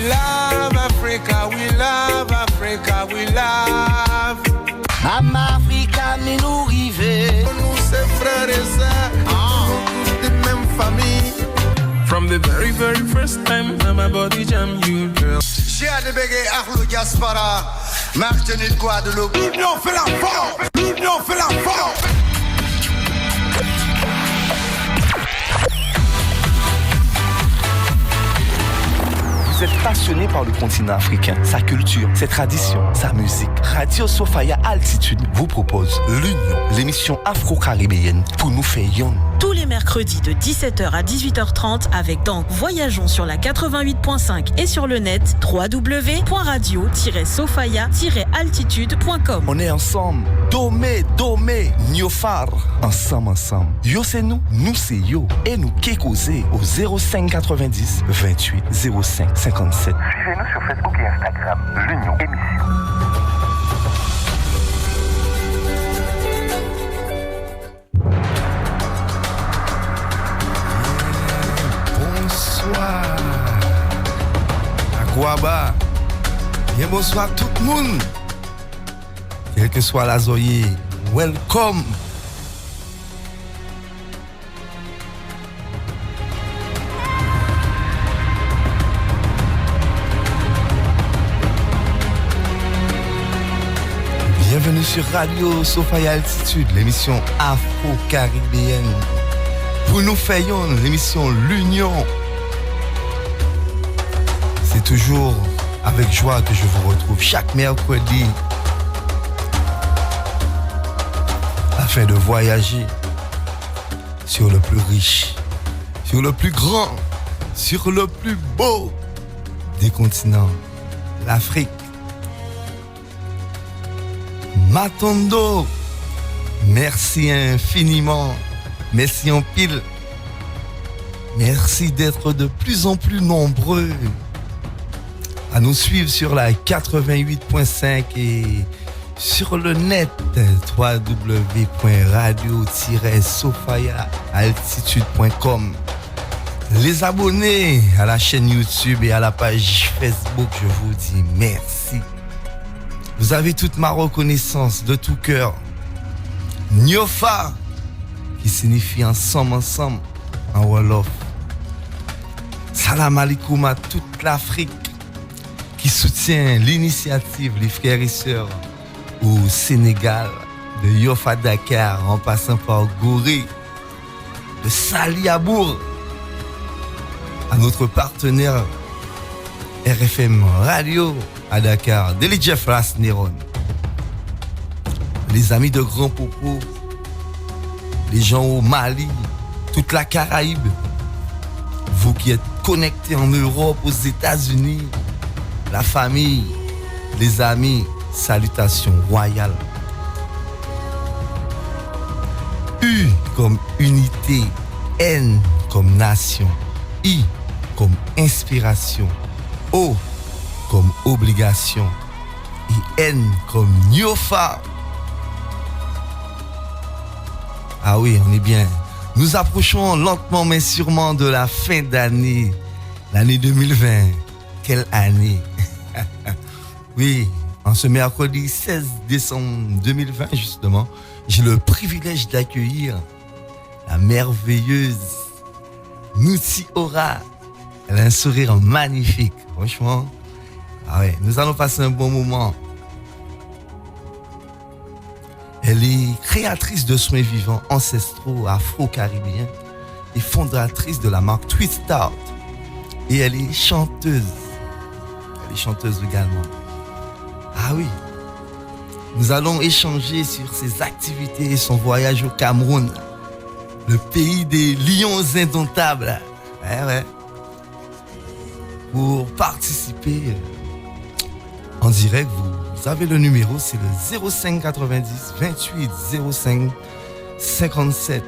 We love Africa, we love Africa, we love. Mama Africa, mais nous river. Nous c'est frères et sœurs, tous de même famille. From the very, very first time, my body jam you, girl. J'ai à débéguer Arlo Diaspora, Martinique, Guadeloupe. L'union fait la force, l'union fait la force. Vous êtes passionné par le continent africain, sa culture, ses traditions, sa musique. Radio Sophia Altitude vous propose l'Union, l'émission afro-caribéenne pour nous faire yon. Tous les mercredis de 17h à 18h30 avec donc Voyageons sur la 88.5 et sur le net www.radio-sophia-altitude.com. On est ensemble. Domé, Niofar. Ensemble. Yo c'est nous c'est yo. Et nous qui causer au 05 90 28 05 57. Suivez-nous sur Facebook et Instagram. L'Union Émission. Bonsoir. Akwaba. Bien bonsoir tout le monde. Quel que soit la zoye, welcome. Bienvenue sur Radio Sophia Altitude, l'émission afro-caribéenne. Pour nous faisons l'émission L'Union. C'est toujours avec joie que je vous retrouve chaque mercredi afin de voyager sur le plus riche, sur le plus grand, sur le plus beau des continents, l'Afrique. Matondo, merci infiniment, merci en pile, merci d'être de plus en plus nombreux à nous suivre sur la 88.5 et sur le net www.radio-sophia-altitude.com. Les abonnés à la chaîne YouTube et à la page Facebook, je vous dis merci. Vous avez toute ma reconnaissance de tout cœur. Nyofa, qui signifie ensemble, en Wolof. Salam alaikum à toute l'Afrique qui soutient l'initiative, les frères et sœurs au Sénégal, de Yofa Dakar en passant par Gorée, de Saliabour, à notre partenaire RFM Radio à Dakar, Deli Jeff Rasneron, les amis de Grand Popo, les gens au Mali, toute la Caraïbe, vous qui êtes connectés en Europe, aux États-Unis, la famille, les amis, salutations royales. U comme unité, N comme nation, I comme inspiration, O comme obligation et N comme Nyofa. Ah oui, on est bien. Nous approchons lentement mais sûrement de la fin d'année, l'année 2020. Quelle année! Oui, en ce mercredi 16 décembre 2020 justement, j'ai le privilège d'accueillir la merveilleuse Nouti Aura. Elle a un sourire magnifique, franchement. Ah ouais, nous allons passer un bon moment. Elle est créatrice de soins vivants ancestraux afro-caribéens et fondatrice de la marque Twist Art. Et elle est chanteuse. Elle est chanteuse également. Ah oui. Nous allons échanger sur ses activités et son voyage au Cameroun, le pays des lions indomptables. Ouais. Pour participer en direct, vous avez le numéro, c'est le 05 90 28 05 57.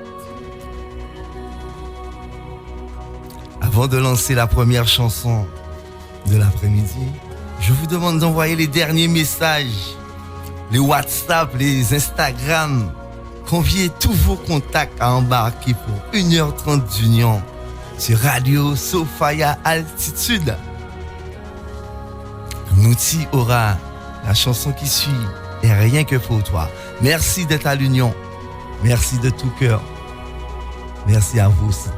Avant de lancer la première chanson de l'après-midi, je vous demande d'envoyer les derniers messages, les WhatsApp, les Instagram. Conviez tous vos contacts à embarquer pour 1h30 d'union sur Radio Sophia Altitude. Nouti Aura, la chanson qui suit est rien que pour toi. Merci d'être à l'Union. Merci de tout cœur. Merci à vous aussi.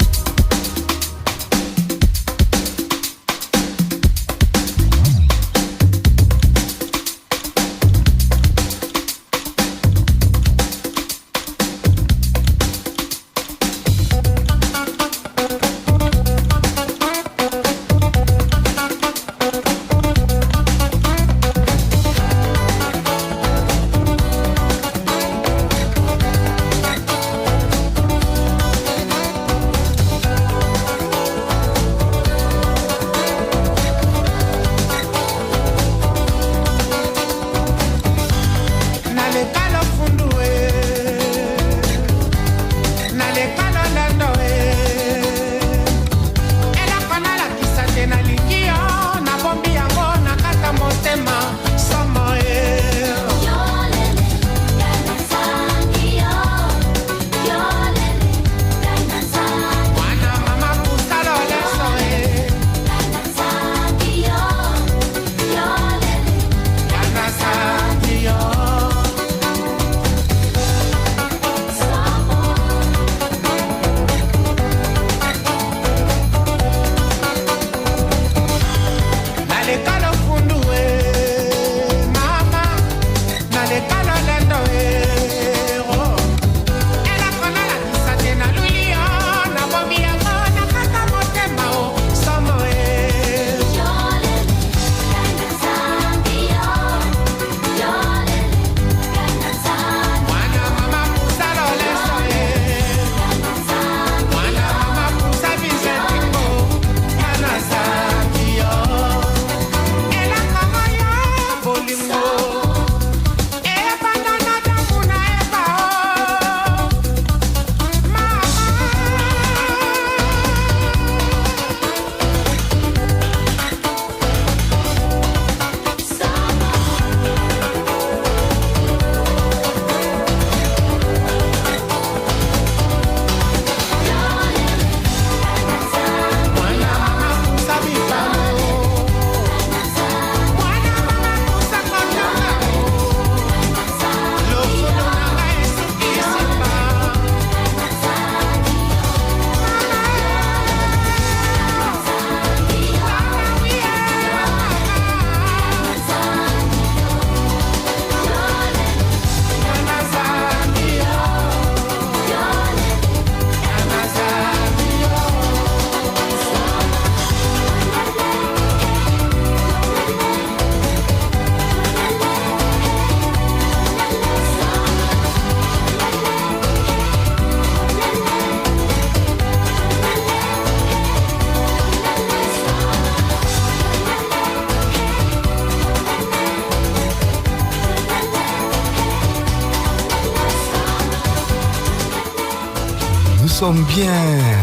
Nous sommes bien.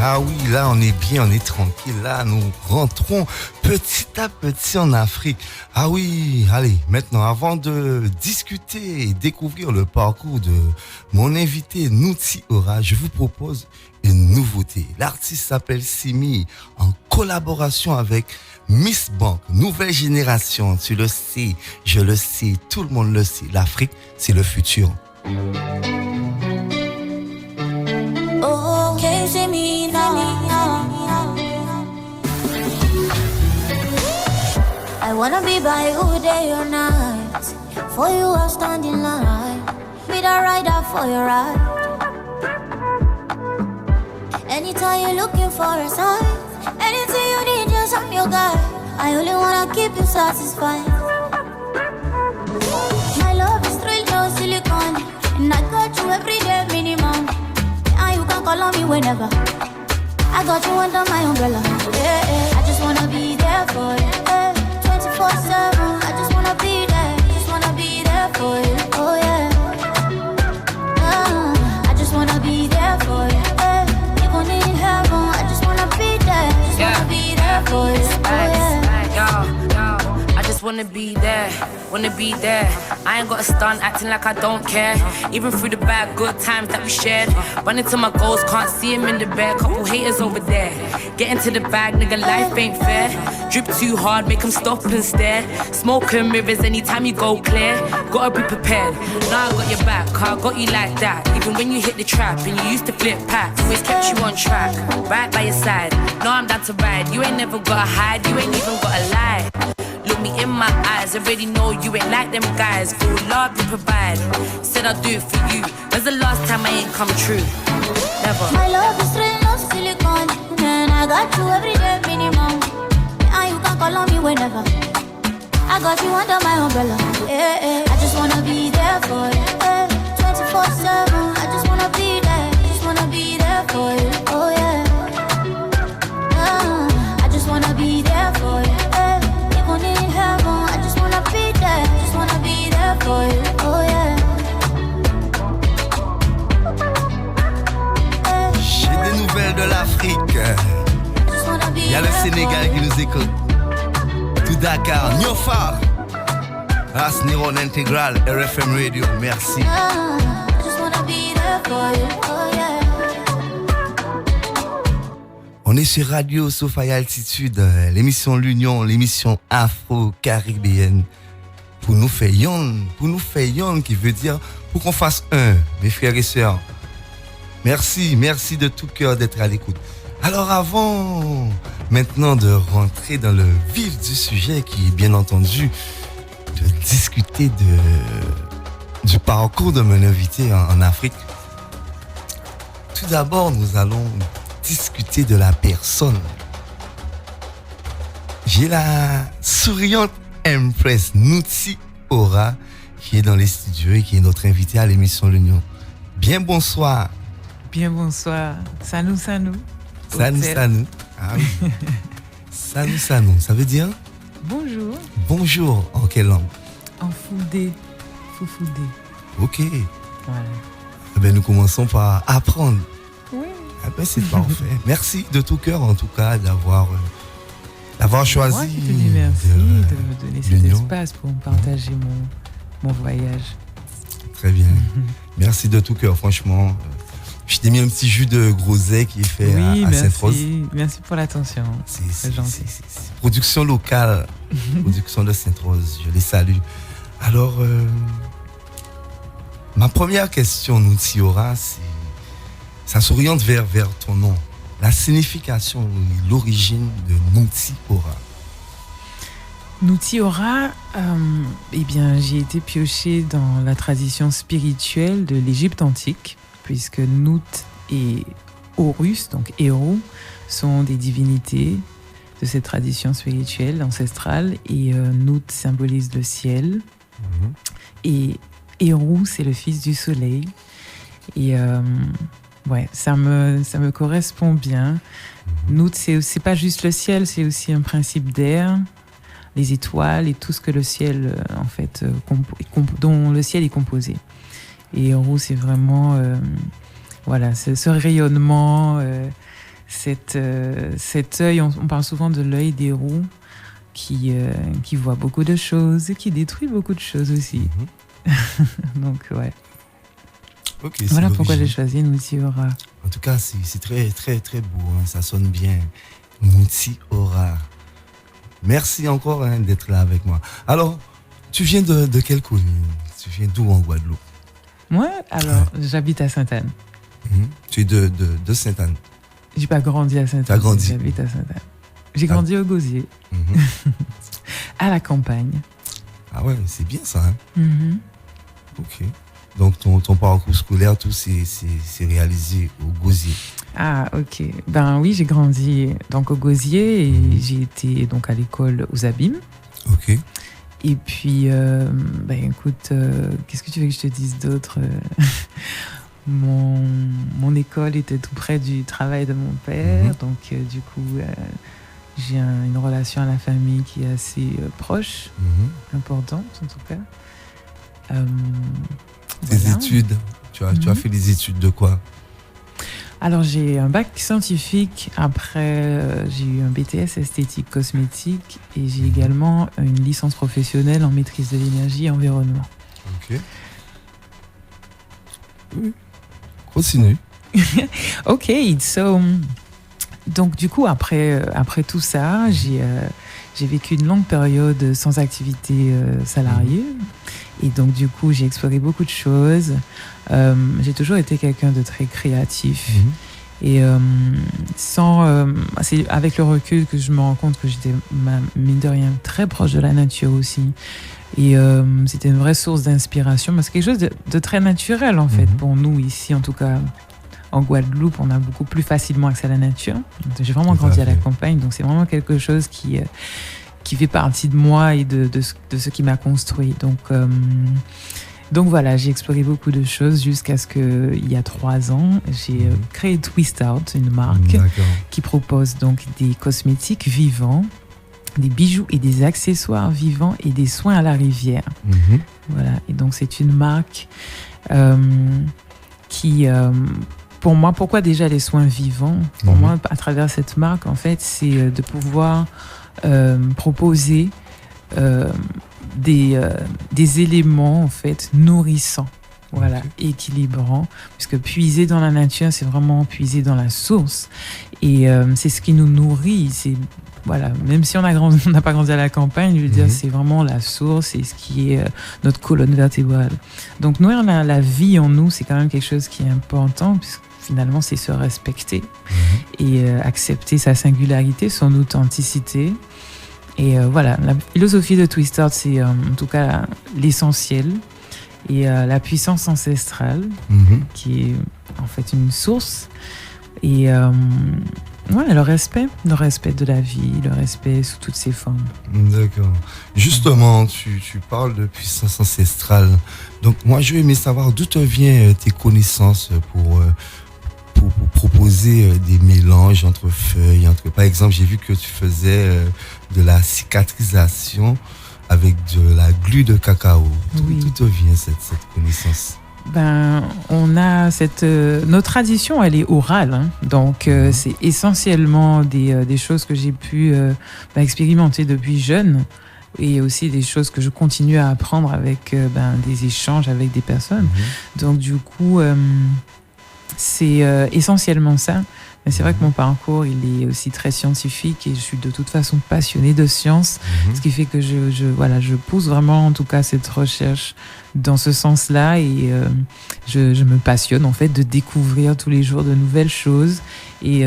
Ah oui, là on est bien, on est tranquille. Là nous rentrons petit à petit en Afrique. Ah oui, allez, maintenant avant de discuter et découvrir le parcours de mon invité Nouti Aura, je vous propose une nouveauté. L'artiste s'appelle Simi en collaboration avec Miss Bank, nouvelle génération. Tu le sais, je le sais, tout le monde le sait. L'Afrique, c'est le futur. Oh, can't see me now. I wanna be by you day or night. For you I'll stand in line. Be the rider for your ride. Anytime you're looking for a sign, anything you need, just I'm your guy. I only wanna keep you satisfied. My love is real, no silicone, and I got you every day minimum. And you can call on me whenever. I got you under my umbrella. Yeah, yeah. I just wanna be there for you. Yeah. 24/7. I just wanna be there. Just wanna be there for you. Oh yeah. I just wanna be there for you. Yeah. Even in heaven, I just wanna be there. Just wanna be there for you. Oh yeah. I just wanna be there. I ain't got a stunt acting like I don't care. Even through the bad good times that we shared. Running to my goals, can't see him in the bed. Couple haters over there. Get into the bag, nigga, life ain't fair. Drip too hard, make 'em stop and stare. Smoke and mirrors anytime you go clear. Gotta be prepared. Now I got your back, I got you like that. Even when you hit the trap and you used to flip packs, always kept you on track, right by your side. Now I'm down to ride. You ain't never gotta hide, you ain't even gotta lie. Look me in my eyes, already know you ain't like them guys. Full love you provide. Said I'll do it for you. When's the last time I ain't come true? Never. My love is real, no silicone. And I got you every day minimum. And you can call on me whenever. I got you under my umbrella. I just wanna be there for you. 24/7. I just wanna be there. Just wanna be there for you. Oh yeah. I just wanna be there for you. Even in heaven, I just wanna be there. Just wanna be there for you. Oh yeah. J'ai des nouvelles de l'Afrique. Il y a le Sénégal qui nous écoute. Tout Dakar, Nyofa. Ras Niron Intégral, RFM Radio, merci. On est sur Radio Sophia Altitude, l'émission L'Union, l'émission afro-caribéenne. Pour nous faire yon, qui veut dire pour qu'on fasse un, mes frères et sœurs. Merci de tout cœur d'être à l'écoute. Alors avant maintenant de rentrer dans le vif du sujet, qui est bien entendu de discuter du parcours de mon invité en Afrique, tout d'abord nous allons discuter de la personne. J'ai la souriante Empress Nutsi Ora qui est dans les studios et qui est notre invitée à l'émission L'Union. Bien bonsoir. Bien bonsoir. Sanou. Sanou. Ah oui. Sanou. Ça veut dire? Bonjour. Bonjour. En quelle langue? En Foudé. Foufoudé. Ok. Voilà. Eh bien, nous commençons par apprendre. Oui. Eh bien, c'est parfait. Merci de tout cœur, en tout cas, d'avoir choisi. Moi qui te dis merci de me donner cet espace pour partager mon voyage. Très bien. Merci de tout cœur, franchement. Je t'ai mis un petit jus de groseille qui est fait à Sainte-Rose. Merci pour l'attention. C'est gentil. C'est production locale, production de Sainte-Rose. Je les salue. Alors, ma première question, Nutsi Ora, ça s'oriente vers ton nom. La signification, l'origine de Nutsi Ora. Nutsi Ora, eh bien, j'ai été piochée dans la tradition spirituelle de l'Égypte antique, puisque Nut et Horus, donc héros, sont des divinités de cette tradition spirituelle ancestrale, et Nut symbolise le ciel, et Héros, c'est le fils du soleil, et ouais, ça me correspond bien. Nut, c'est pas juste le ciel, c'est aussi un principe d'air, les étoiles et tout ce que le ciel, en fait, dont le ciel est composé. Et Héros, c'est vraiment voilà, ce rayonnement, cet œil, on parle souvent de l'œil d'Héros qui voit beaucoup de choses et qui détruit beaucoup de choses aussi. Donc ouais. Okay, voilà pourquoi j'ai choisi Nutsi Ora. En tout cas, c'est très très très beau, hein, ça sonne bien. Nutsi Ora. Merci encore d'être là avec moi. Alors, tu viens de quelle commune? Tu viens d'où en Guadeloupe? Moi, alors, j'habite à Sainte-Anne. Tu es de Sainte-Anne? J'ai pas grandi à Sainte-Anne. Tu as grandi? J'habite à Sainte-Anne. J'ai grandi au Gosier. À la campagne. Ah ouais, c'est bien ça. Hein? Ok. Donc ton parcours scolaire, tout c'est réalisé au Gosier. Ah ok. Ben oui, j'ai grandi donc au Gosier et j'ai été donc à l'école aux Abîmes. Ok. Et puis, ben écoute, qu'est-ce que tu veux que je te dise d'autre? Mon école était tout près du travail de mon père, donc du coup, j'ai une relation à la famille qui est assez proche, importante en tout cas. Tes études, tu as fait des études de quoi? Alors j'ai un bac scientifique, après j'ai eu un BTS esthétique cosmétique et j'ai également une licence professionnelle en maîtrise de l'énergie et environnement. Ok. Continue. Ok, so, donc du coup après tout ça, j'ai vécu une longue période sans activité salariée. Et donc, du coup, j'ai exploré beaucoup de choses. J'ai toujours été quelqu'un de très créatif. Et c'est avec le recul que je me rends compte que j'étais, mine de rien, très proche de la nature aussi. Et c'était une vraie source d'inspiration. Mais c'est quelque chose de très naturel, en fait, pour nous ici, en tout cas. En Guadeloupe, on a beaucoup plus facilement accès à la nature. J'ai vraiment grandi à la campagne, donc c'est vraiment quelque chose qui fait partie de moi et de ce qui m'a construit. Donc voilà, j'ai exploré beaucoup de choses jusqu'à ce qu'il y a 3 ans, j'ai créé Twist Out, une marque qui propose donc des cosmétiques vivants, des bijoux et des accessoires vivants et des soins à la rivière. Voilà, et donc c'est une marque qui... pour moi, pourquoi déjà les soins vivants? Pour moi, à travers cette marque, en fait, c'est de pouvoir proposer des éléments, en fait, nourrissants, voilà, équilibrants, puisque puiser dans la nature, c'est vraiment puiser dans la source. Et c'est ce qui nous nourrit. C'est, voilà, même si on n'a pas grandi à la campagne, je veux dire, c'est vraiment la source, c'est ce qui est notre colonne vertébrale. Donc, nourrir la vie en nous, c'est quand même quelque chose qui est important, puisque finalement, c'est se respecter et accepter sa singularité, son authenticité. Et voilà, la philosophie de Twist Out, c'est en tout cas l'essentiel et la puissance ancestrale, qui est en fait une source. Et ouais, le respect de la vie, le respect sous toutes ses formes. D'accord. Justement, tu parles de puissance ancestrale. Donc moi, je vais aimer savoir d'où te viennent tes connaissances pour proposer des mélanges entre feuilles. Par exemple, j'ai vu que tu faisais de la cicatrisation avec de la glu de cacao. Oui. D'où te vient cette connaissance? On a notre tradition, elle est orale, hein. Donc c'est essentiellement des choses que j'ai pu expérimenter depuis jeune, et aussi des choses que je continue à apprendre avec des échanges avec des personnes. Donc du coup, c'est essentiellement ça. Mais c'est vrai que mon parcours, il est aussi très scientifique et je suis de toute façon passionnée de science, ce qui fait que je pousse vraiment en tout cas cette recherche dans ce sens-là, et je me passionne en fait de découvrir tous les jours de nouvelles choses, et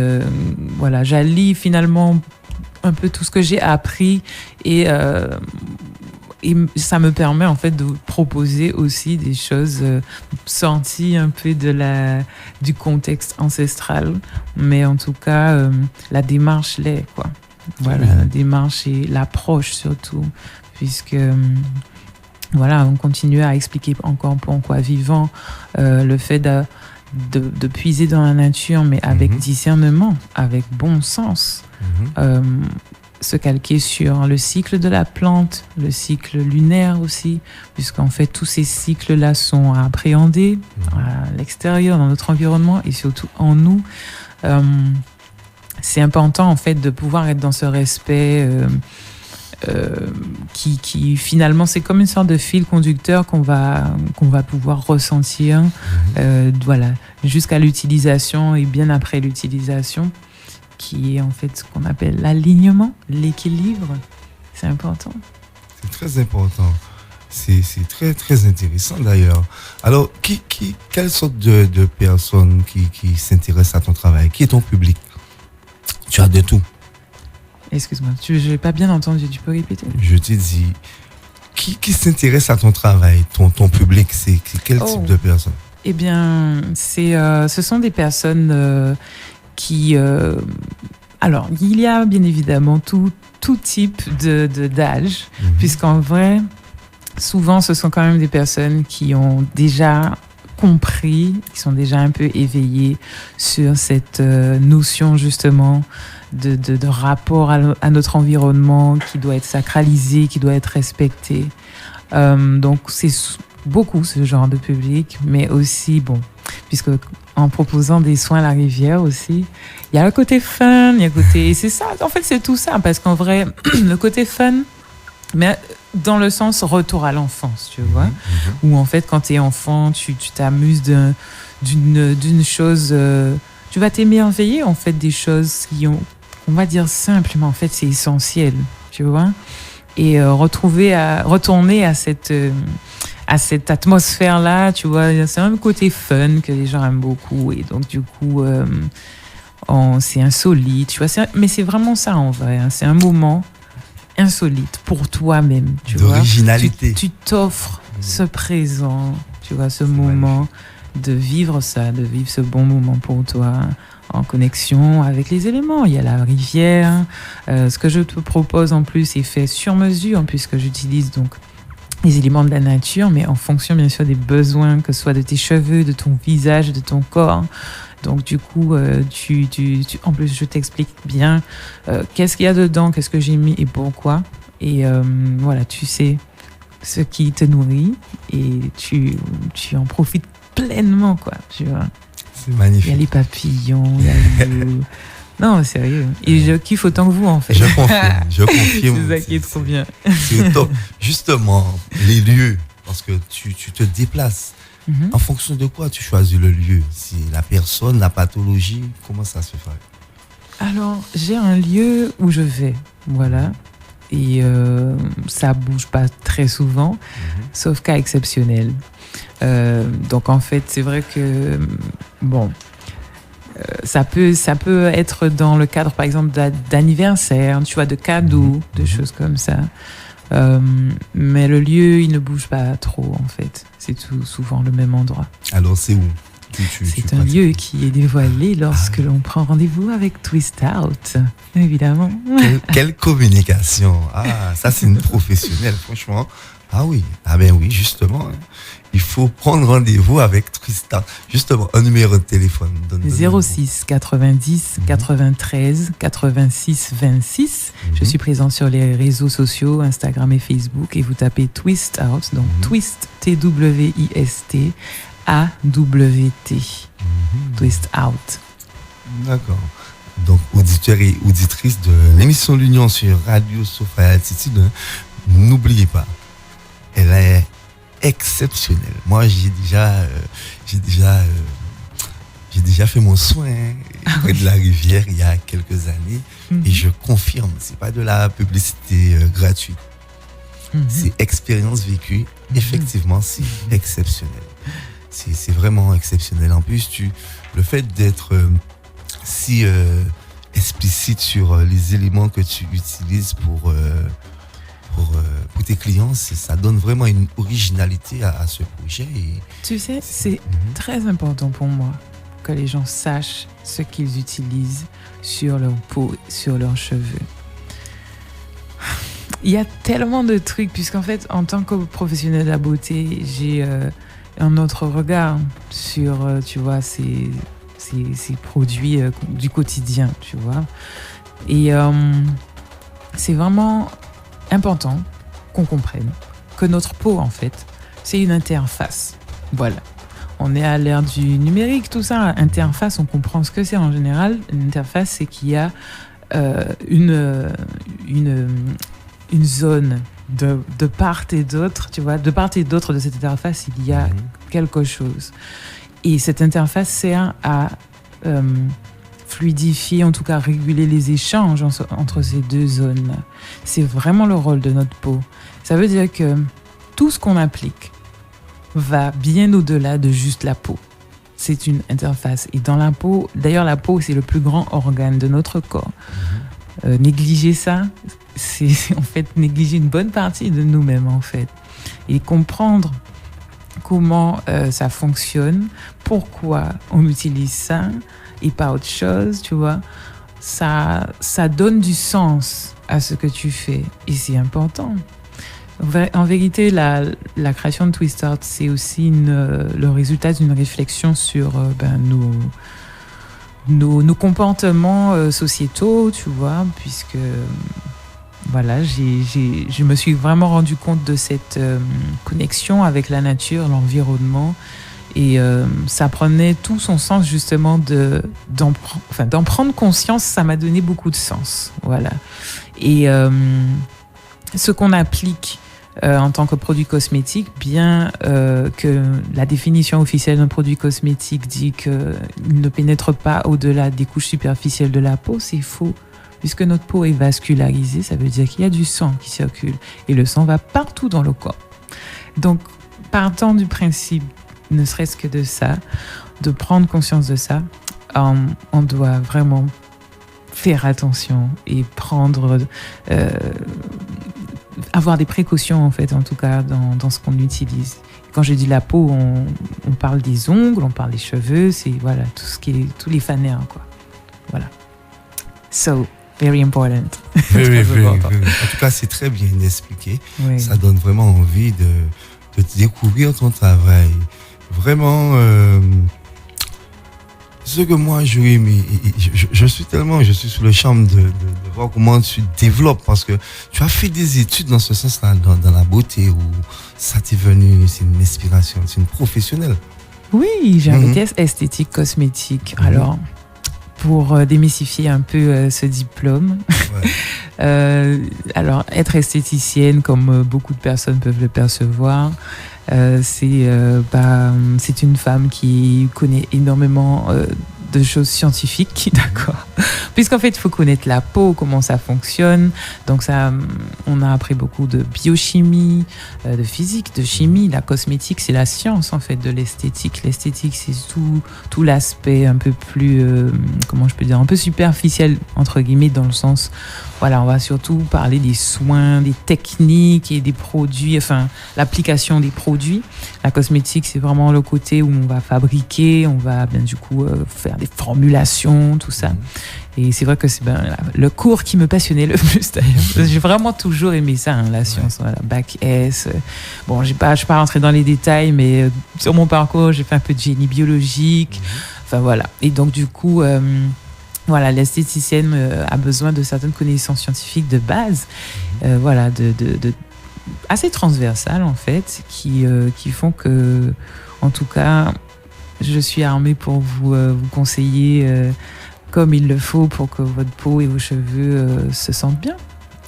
j'allie finalement un peu tout ce que j'ai appris, et ça me permet en fait de proposer aussi des choses sorties un peu du contexte ancestral, mais en tout cas la démarche l'est, quoi. Voilà, la démarche et l'approche surtout, puisque on continue à expliquer encore pourquoi vivant, le fait de puiser dans la nature, mais avec discernement, avec bon sens. Se calquer sur le cycle de la plante, le cycle lunaire aussi, puisqu'en fait tous ces cycles-là sont à appréhender à l'extérieur, dans notre environnement et surtout en nous. C'est important en fait de pouvoir être dans ce respect qui finalement c'est comme une sorte de fil conducteur qu'on va pouvoir ressentir jusqu'à l'utilisation et bien après l'utilisation, qui est en fait ce qu'on appelle l'alignement, l'équilibre. C'est important. C'est très important. C'est très, très intéressant d'ailleurs. Alors, quelle sorte de personnes qui s'intéressent à ton travail? Qui est ton public? Tu as de tout. Excuse-moi, je n'ai pas bien entendu, tu peux répéter? Je te dis, qui s'intéresse à ton travail? Ton public, c'est quel type de personnes? Eh bien, ce sont des personnes... alors, il y a bien évidemment tout type d'âge, puisqu'en vrai, souvent, ce sont quand même des personnes qui ont déjà compris, qui sont déjà un peu éveillées sur cette notion justement de rapport à notre environnement qui doit être sacralisé, qui doit être respecté. Donc, c'est beaucoup ce genre de public, mais aussi, puisque en proposant des soins à la rivière aussi, il y a le côté fun, c'est ça, en fait c'est tout ça, parce qu'en vrai, le côté fun, mais dans le sens retour à l'enfance, tu vois, où en fait quand t'es enfant, tu t'amuses d'une chose, tu vas t'émerveiller en fait des choses qui ont, on va dire simplement, en fait c'est essentiel, tu vois. Et retourner à cette atmosphère-là, tu vois. C'est un côté fun que les gens aiment beaucoup. Et donc, du coup, c'est insolite, tu vois. Mais c'est vraiment ça, en vrai. Hein. C'est un moment insolite pour toi-même, tu vois. D'originalité. Tu t'offres ce présent, tu vois, ce moment, de vivre ce bon moment pour toi, en connexion avec les éléments. Il y a la rivière. Ce que je te propose en plus est fait sur mesure, puisque j'utilise donc les éléments de la nature, mais en fonction bien sûr des besoins, que ce soit de tes cheveux, de ton visage, de ton corps. Donc du coup, en plus je t'explique bien qu'est-ce qu'il y a dedans, qu'est-ce que j'ai mis et pourquoi. Et voilà, tu sais ce qui te nourrit et tu en profites pleinement, quoi, tu vois. C'est magnifique. Il y a les papillons, il y a le... Non, sérieux. Et je kiffe autant que vous, en fait. Je confirme. C'est ça qui est trop bien. C'est top. Justement, les lieux, parce que tu te déplaces. En fonction de quoi tu choisis le lieu? Si la personne, la pathologie, comment ça se fait? Alors, j'ai un lieu où je vais, voilà. Et ça bouge pas très souvent, sauf cas exceptionnel. Donc en fait, c'est vrai que bon, ça peut être dans le cadre, par exemple, d'anniversaire, tu vois, de cadeaux, de choses comme ça. Mais le lieu, il ne bouge pas trop, en fait. C'est tout souvent le même endroit. Alors c'est où? C'est un lieu qui est dévoilé lorsque l'on prend rendez-vous avec Twist Out, évidemment. Quelle communication! Ah, ça c'est une professionnelle, franchement. Ah oui, justement. Il faut prendre rendez-vous avec Twist Out. Justement, un numéro de téléphone. 06 90 93 86 26. Je suis présente sur les réseaux sociaux, Instagram et Facebook, et vous tapez Twist Out, donc Twist, T-W-I-S-T, A-W-T. Twist Out. D'accord. Donc, auditeurs et auditrices de l'émission L'Union sur Radio Sophia Altitude, n'oubliez pas, elle est exceptionnelle. Moi, j'ai déjà fait mon soin près de la rivière il y a quelques années et je confirme, c'est pas de la publicité gratuite. C'est expérience vécue. Effectivement, c'est exceptionnel. C'est vraiment exceptionnel. En plus, le fait d'être si explicite sur les éléments que tu utilises pour tes clients, ça donne vraiment une originalité à ce projet. Et tu sais, c'est très important pour moi que les gens sachent ce qu'ils utilisent sur leur peau, sur leurs cheveux. Il y a tellement de trucs, puisqu'en fait, en tant que professionnel de la beauté, j'ai un autre regard sur, tu vois, ces produits du quotidien, tu vois. Et c'est vraiment important qu'on comprenne que notre peau, en fait, c'est une interface. Voilà. On est à l'ère du numérique, tout ça. Interface, on comprend ce que c'est en général. Une interface, c'est qu'il y a une zone de part et d'autre, tu vois. De part et d'autre de cette interface, il y a quelque chose. Et cette interface sert à fluidifier, en tout cas réguler les échanges entre ces deux zones. C'est vraiment le rôle de notre peau. Ça veut dire que tout ce qu'on applique va bien au-delà de juste la peau. C'est une interface. Et dans la peau, d'ailleurs la peau, c'est le plus grand organe de notre corps. Négliger ça, c'est en fait négliger une bonne partie de nous-mêmes, en fait. Et comprendre comment ça fonctionne, pourquoi on utilise ça et pas autre chose, tu vois, ça donne du sens à ce que tu fais et c'est important. En vérité, la création de Twist Out, c'est aussi le résultat d'une réflexion sur nos comportements sociétaux, tu vois, puisque voilà, je me suis vraiment rendu compte de cette connexion avec la nature, l'environnement, et ça prenait tout son sens justement d'en prendre conscience. Ça m'a donné beaucoup de sens, voilà. Et ce qu'on applique en tant que produit cosmétique, bien que la définition officielle d'un produit cosmétique dit qu'il ne pénètre pas au-delà des couches superficielles de la peau, c'est faux. puisque notre peau est vascularisée, ça veut dire qu'il y a du sang qui circule et le sang va partout dans le corps. Donc, partant du principe, ne serait-ce que de ça, de prendre conscience de ça, on doit vraiment faire attention et avoir des précautions en fait, en tout cas dans ce qu'on utilise. Quand je dis la peau, on parle des ongles, on parle des cheveux, c'est voilà tous les fanères quoi. Voilà. So very important. Very. En tout cas, c'est très bien expliqué. Oui. Ça donne vraiment envie de découvrir ton travail. Vraiment, ce que moi j'aurais aimé, je suis sur le charme de voir comment tu développes, parce que tu as fait des études dans ce sens-là, dans la beauté, où ça t'est venu, c'est une inspiration, c'est une professionnelle. Oui, j'ai un BTS esthétique cosmétique. Alors, pour démystifier un peu ce diplôme, alors être esthéticienne, comme beaucoup de personnes peuvent le percevoir, c'est une femme qui connaît énormément de choses scientifiques, d'accord. Puisqu'en fait, il faut connaître la peau, comment ça fonctionne. Donc ça, on a appris beaucoup de biochimie, de physique, de chimie. La cosmétique, c'est la science en fait de l'esthétique. L'esthétique, c'est tout l'aspect un peu plus, comment je peux dire, un peu superficiel entre guillemets, dans le sens, voilà, on va surtout parler des soins, des techniques et des produits, enfin l'application des produits. La cosmétique, c'est vraiment le côté où on va fabriquer, on va bien du coup faire des formulations, tout ça. Et c'est vrai que c'est le cours qui me passionnait le plus d'ailleurs. J'ai vraiment toujours aimé ça, la science, voilà, bac S. Bon, je ne suis pas rentrée dans les détails, mais sur mon parcours, j'ai fait un peu de génie biologique. Enfin voilà. Et donc du coup, voilà, l'esthéticienne a besoin de certaines connaissances scientifiques de base, voilà, assez transversales en fait, qui font que, en tout cas, je suis armée pour vous conseiller comme il le faut pour que votre peau et vos cheveux se sentent bien.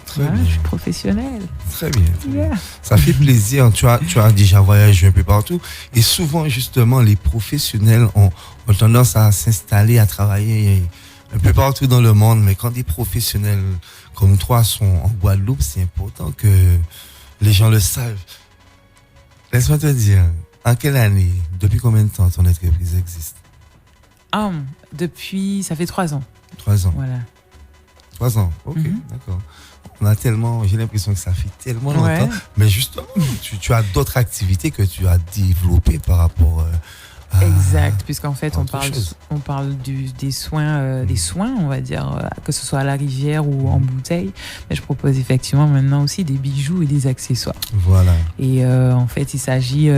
Très bien. Je suis professionnelle. Très bien. Ça fait plaisir. Tu as déjà voyagé un peu partout. Et souvent, justement, les professionnels ont tendance à s'installer, à travailler un peu partout dans le monde. Mais quand des professionnels comme toi sont en Guadeloupe, c'est important que les gens le savent. Laisse-moi te dire, en quelle année, depuis combien de temps ton entreprise existe? Ça fait 3 ans. 3 ans. Voilà. 3 ans, ok, d'accord. J'ai l'impression que ça fait tellement longtemps. Mais justement, tu as d'autres activités que tu as développées par rapport à... Exact, puisqu'en fait, on parle des soins, on va dire, que ce soit à la rivière ou en bouteille. Mais je propose effectivement maintenant aussi des bijoux et des accessoires. Voilà. Et en fait, il s'agit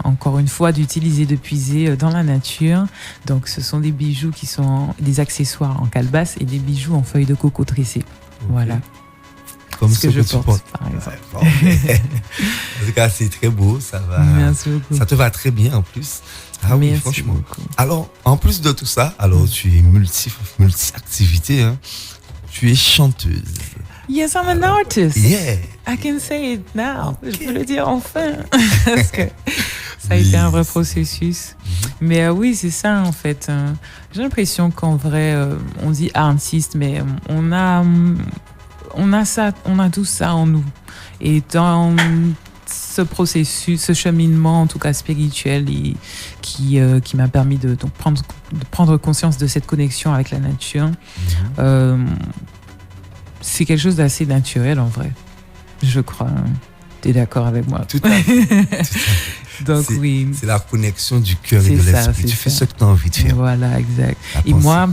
encore une fois de puiser dans la nature. Donc, ce sont des bijoux qui sont des accessoires en calebasse et des bijoux en feuilles de coco tressées. Okay. Voilà. Comme ce que je porte, par exemple. En tout cas, c'est très beau. Merci beaucoup. Ça te va très bien en plus. Ah oui, merci franchement. Beaucoup. Alors, en plus de tout ça, tu es multi-activité. Hein. Tu es chanteuse. Yes, I'm an artist. Yeah. I can say it now. Okay. Je peux le dire enfin. Parce que ça a été un vrai processus. Mais oui, c'est ça en fait. J'ai l'impression qu'en vrai, on dit artiste, mais on a ça, on a tout ça en nous. Et dans ce processus, ce cheminement, en tout cas spirituel, qui m'a permis de prendre conscience de cette connexion avec la nature, c'est quelque chose d'assez naturel en vrai, je crois. Tu es d'accord avec moi? Tout à fait. Donc oui. C'est la connexion du cœur et de l'esprit. Tu fais ce que tu as envie de faire. Voilà, exact. Et moi,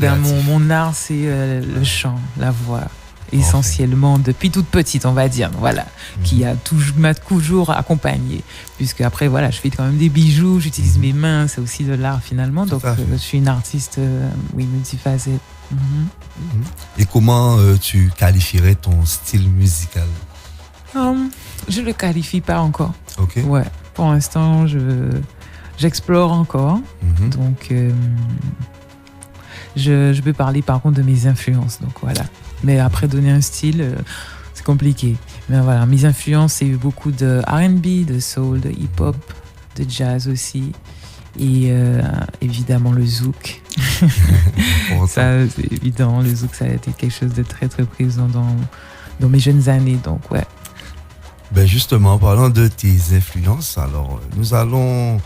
mon art, c'est le chant, la voix. Essentiellement depuis toute petite, on va dire, voilà, qui m'a toujours accompagnée, puisque après voilà, je fais quand même des bijoux, j'utilise mes mains, c'est aussi de l'art finalement. Donc je suis une artiste multifacette. Et comment tu qualifierais ton style musical? Je le qualifie pas encore. Ok. Ouais, pour l'instant j'explore encore. Donc je peux parler par contre de mes influences, donc voilà. Mais après, donner un style, c'est compliqué. Mais voilà, mes influences, c'est beaucoup de R&B, de soul, de hip-hop, de jazz aussi. Et évidemment le zouk. Ça, c'est évident, le zouk, ça a été quelque chose de très très présent dans mes jeunes années, donc ouais. Ben justement, en parlant de tes influences, alors nous allons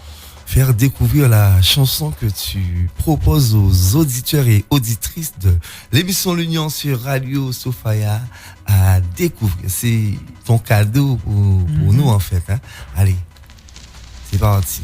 faire découvrir la chanson que tu proposes aux auditeurs et auditrices de l'émission L'Union sur Radio Sofaya à découvrir. C'est ton cadeau pour nous en fait. Hein. Allez, c'est parti.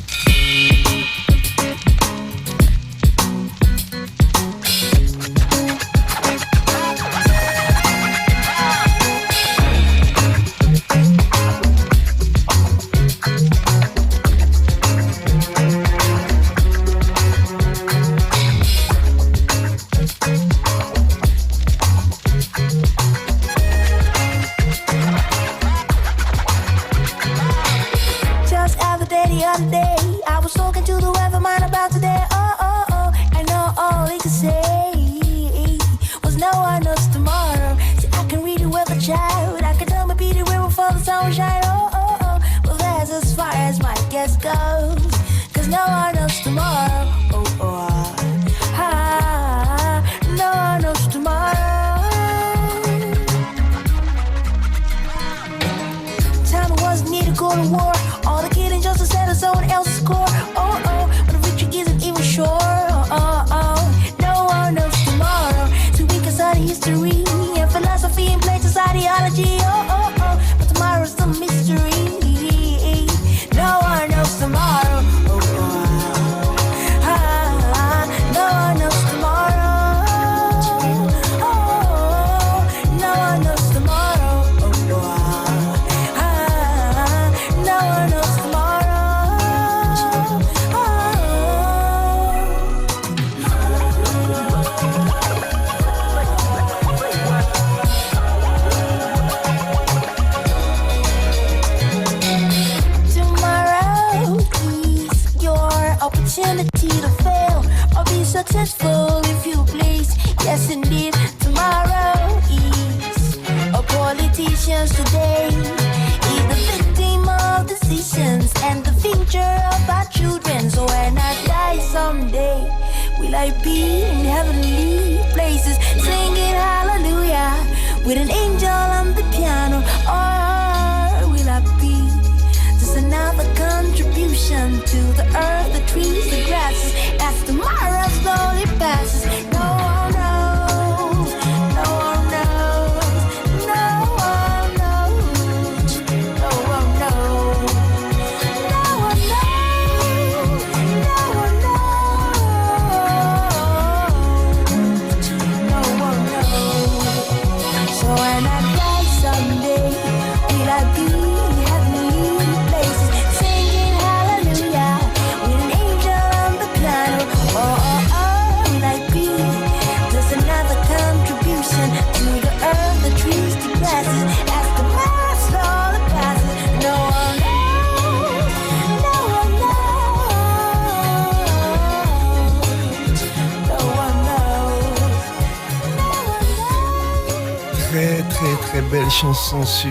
Très belle chanson sur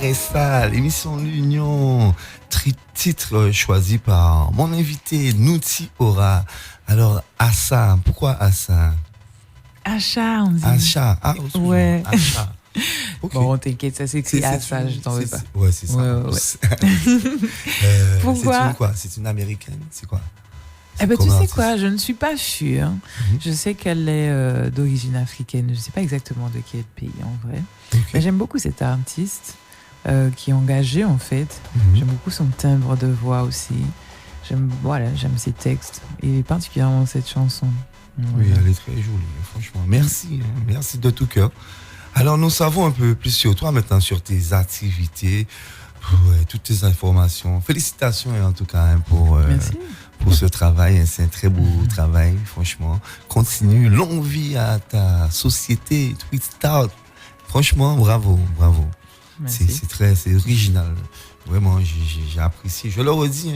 RSA, l'émission L'Union, titre choisi par mon invité Nouti Aura. Alors Assa, pourquoi Assa? Acha, on dit. Acha, ouais. Acha. Okay. Bon, t'inquiète, ça s'écrit Assa, je t'en veux pas. Ouais, c'est ça. Ouais. Pourquoi? C'est une américaine, c'est quoi? Eh ben, tu sais quoi, je ne suis pas sûre. Je sais qu'elle est d'origine africaine. Je ne sais pas exactement de quel pays en vrai. Okay. Mais j'aime beaucoup cet artiste qui est engagé en fait. J'aime beaucoup son timbre de voix aussi. J'aime ses textes et particulièrement cette chanson. Oui, elle est très jolie, franchement. Merci de tout cœur. Alors nous savons un peu plus sur toi maintenant, sur tes activités, toutes tes informations. Félicitations en tout cas pour ce travail. C'est un très beau travail, franchement. Continue, longue vie à ta société, Tweet Start. Franchement, bravo. C'est original. Vraiment, j'ai apprécié. Je le redis,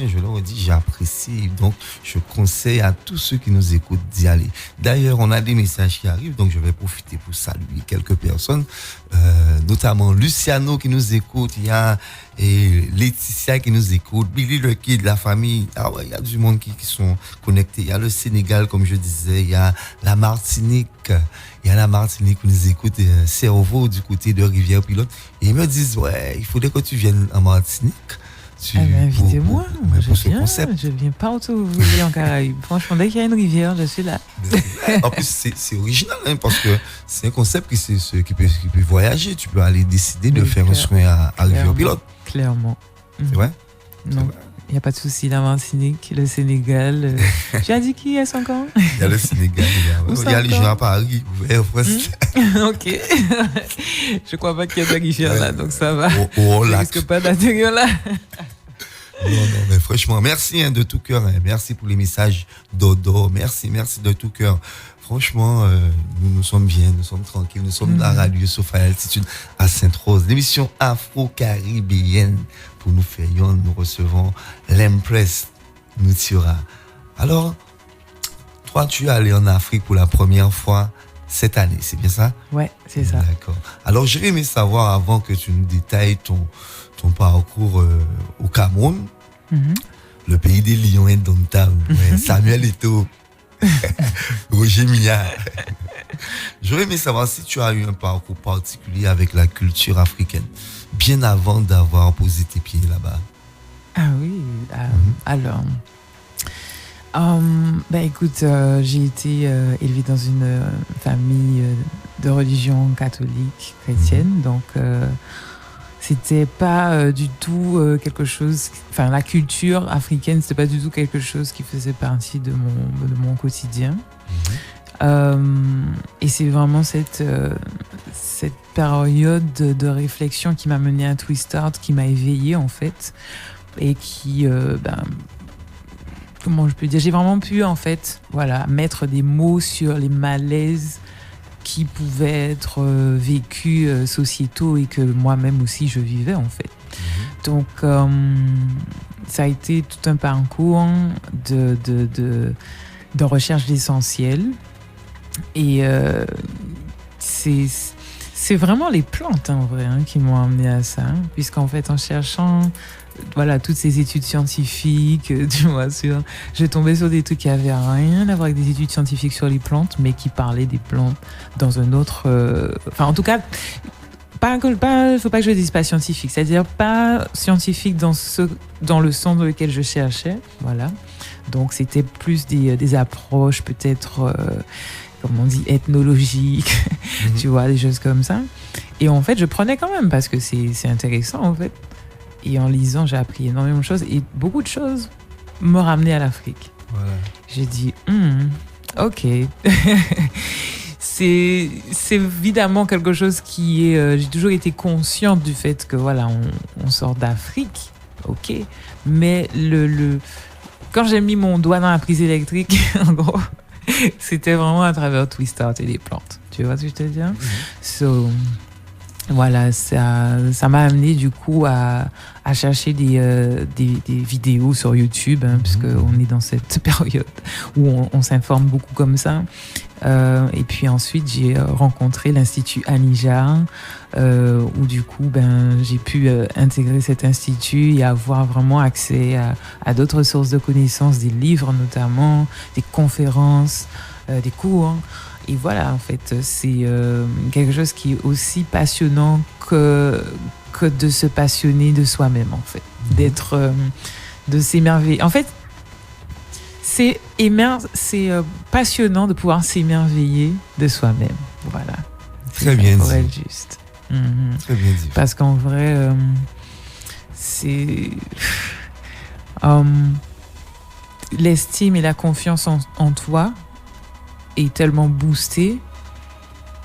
j'ai apprécié. Donc, je conseille à tous ceux qui nous écoutent d'y aller. D'ailleurs, on a des messages qui arrivent, donc je vais profiter pour saluer quelques personnes, notamment Luciano qui nous écoute, il y a Laetitia qui nous écoute, Billy le Kid, la famille. Ah ouais, il y a du monde qui sont connectés. Il y a le Sénégal, comme je disais, il y a la Martinique. Il y a la Martinique qui nous écoute, Cerveau du côté de Rivière-Pilote. Et ils me disent, ouais, il faudrait que tu viennes en Martinique. Invitez-moi, je viens partout où vous voulez en Caraïbes. Franchement, dès qu'il y a une rivière, je suis là. En plus, c'est original, hein, parce que c'est un concept qui peut voyager. Tu peux aller décider de faire un soin à Rivière-Pilote. Clairement. C'est vrai? Non. Il n'y a pas de souci, la Martinique, le Sénégal. Tu as dit qui est-ce encore? Il y a le Sénégal, il y a les gens à Paris. Ok. Je crois pas qu'il y a de rivière là, donc ça va. Je ne risque pas d'atterrir là. Non, mais franchement, merci de tout cœur. Merci pour les messages Dodo. Merci de tout cœur. Franchement, nous sommes bien, nous sommes tranquilles, nous sommes dans la radio Sophia Altitude à Sainte-Rose. L'émission afro-caribéenne pour nous faire yon, nous recevons l'Empress Nutura. Alors, toi, tu es allé en Afrique pour la première fois cette année, c'est bien ça? Ouais, c'est ça. D'accord. Alors, j'aurais aimé savoir, avant que tu nous détailles ton parcours au Cameroun, le pays des lions indomptables, Samuel Eto'o, Roger Milla. J'aurais aimé savoir si tu as eu un parcours particulier avec la culture africaine, bien avant d'avoir posé tes pieds là-bas. Ah oui, alors... écoute, j'ai été élevée dans une famille de religion catholique, chrétienne, donc c'était pas du tout quelque chose... Enfin, la culture africaine, c'était pas du tout quelque chose qui faisait partie de mon quotidien. Et c'est vraiment cette période de réflexion qui m'a menée à Twist Art, qui m'a éveillée en fait, et qui... comment je peux dire, j'ai vraiment pu en fait mettre des mots sur les malaises qui pouvaient être vécus sociétaux et que moi-même aussi je vivais en fait. Donc ça a été tout un parcours de recherche d'essentiel et c'est vraiment les plantes en vrai qui m'ont amené à ça, puisqu'en fait en cherchant toutes ces études scientifiques, tu vois, j'ai tombé sur des trucs qui avaient rien à voir avec des études scientifiques sur les plantes, mais qui parlaient des plantes dans un autre... en tout cas, faut pas que je dise pas scientifique, c'est-à-dire pas scientifique dans le sens dans lequel je cherchais, voilà. Donc c'était plus des approches peut-être... comme on dit, ethnologiques, tu vois, des choses comme ça. Et en fait, je prenais quand même parce que c'est intéressant, en fait. Et en lisant, j'ai appris énormément de choses et beaucoup de choses m'ont ramené à l'Afrique. Voilà. J'ai dit, ok. c'est évidemment quelque chose qui est... j'ai toujours été consciente du fait que, on sort d'Afrique, ok. Mais quand j'ai mis mon doigt dans la prise électrique, en gros... c'était vraiment à travers Twist Art et les plantes. Tu vois ce que je te dis? So, voilà, ça m'a amené du coup à chercher des vidéos sur YouTube, puisque on est dans cette période où on s'informe beaucoup comme ça. Et puis ensuite, j'ai rencontré l'Institut Anija, où du coup, j'ai pu intégrer cet institut et avoir vraiment accès à d'autres sources de connaissances, des livres notamment, des conférences, des cours. Et voilà, en fait, c'est quelque chose qui est aussi passionnant que de se passionner de soi-même, en fait. De s'émerveiller. En fait, c'est passionnant de pouvoir s'émerveiller de soi-même. Voilà. Très bien dit. Pour être juste. Très bien dit. Parce qu'en vrai, c'est... l'estime et la confiance en toi est tellement boostée,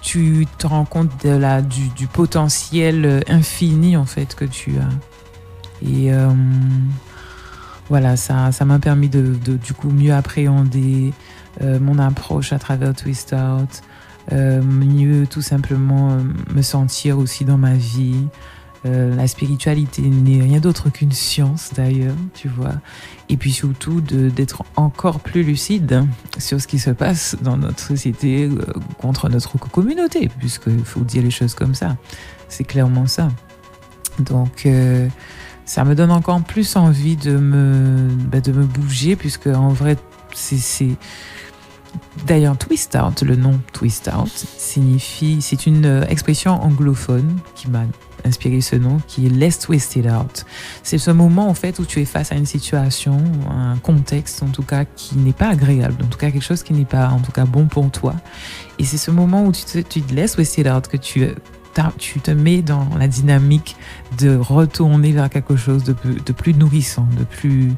tu te rends compte du potentiel infini en fait que tu as. Et ça m'a permis de du coup mieux appréhender mon approche à travers Twist Art, mieux tout simplement me sentir aussi dans ma vie, La spiritualité n'est rien d'autre qu'une science d'ailleurs, tu vois. Et puis surtout d'être encore plus lucide sur ce qui se passe dans notre société contre notre communauté, puisqu'il faut dire les choses comme ça. C'est clairement ça. Donc ça me donne encore plus envie de me bouger, puisque en vrai c'est d'ailleurs Twist Out, le nom Twist Out c'est une expression anglophone qui m'a inspiré ce nom, qui est Let's Twist It Out. C'est ce moment en fait où tu es face à une situation, un contexte en tout cas qui n'est pas agréable, en tout cas quelque chose qui n'est pas en tout cas bon pour toi. Et c'est ce moment où tu te laisses twist it out, que tu te mets dans la dynamique de retourner vers quelque chose de plus nourrissant, de plus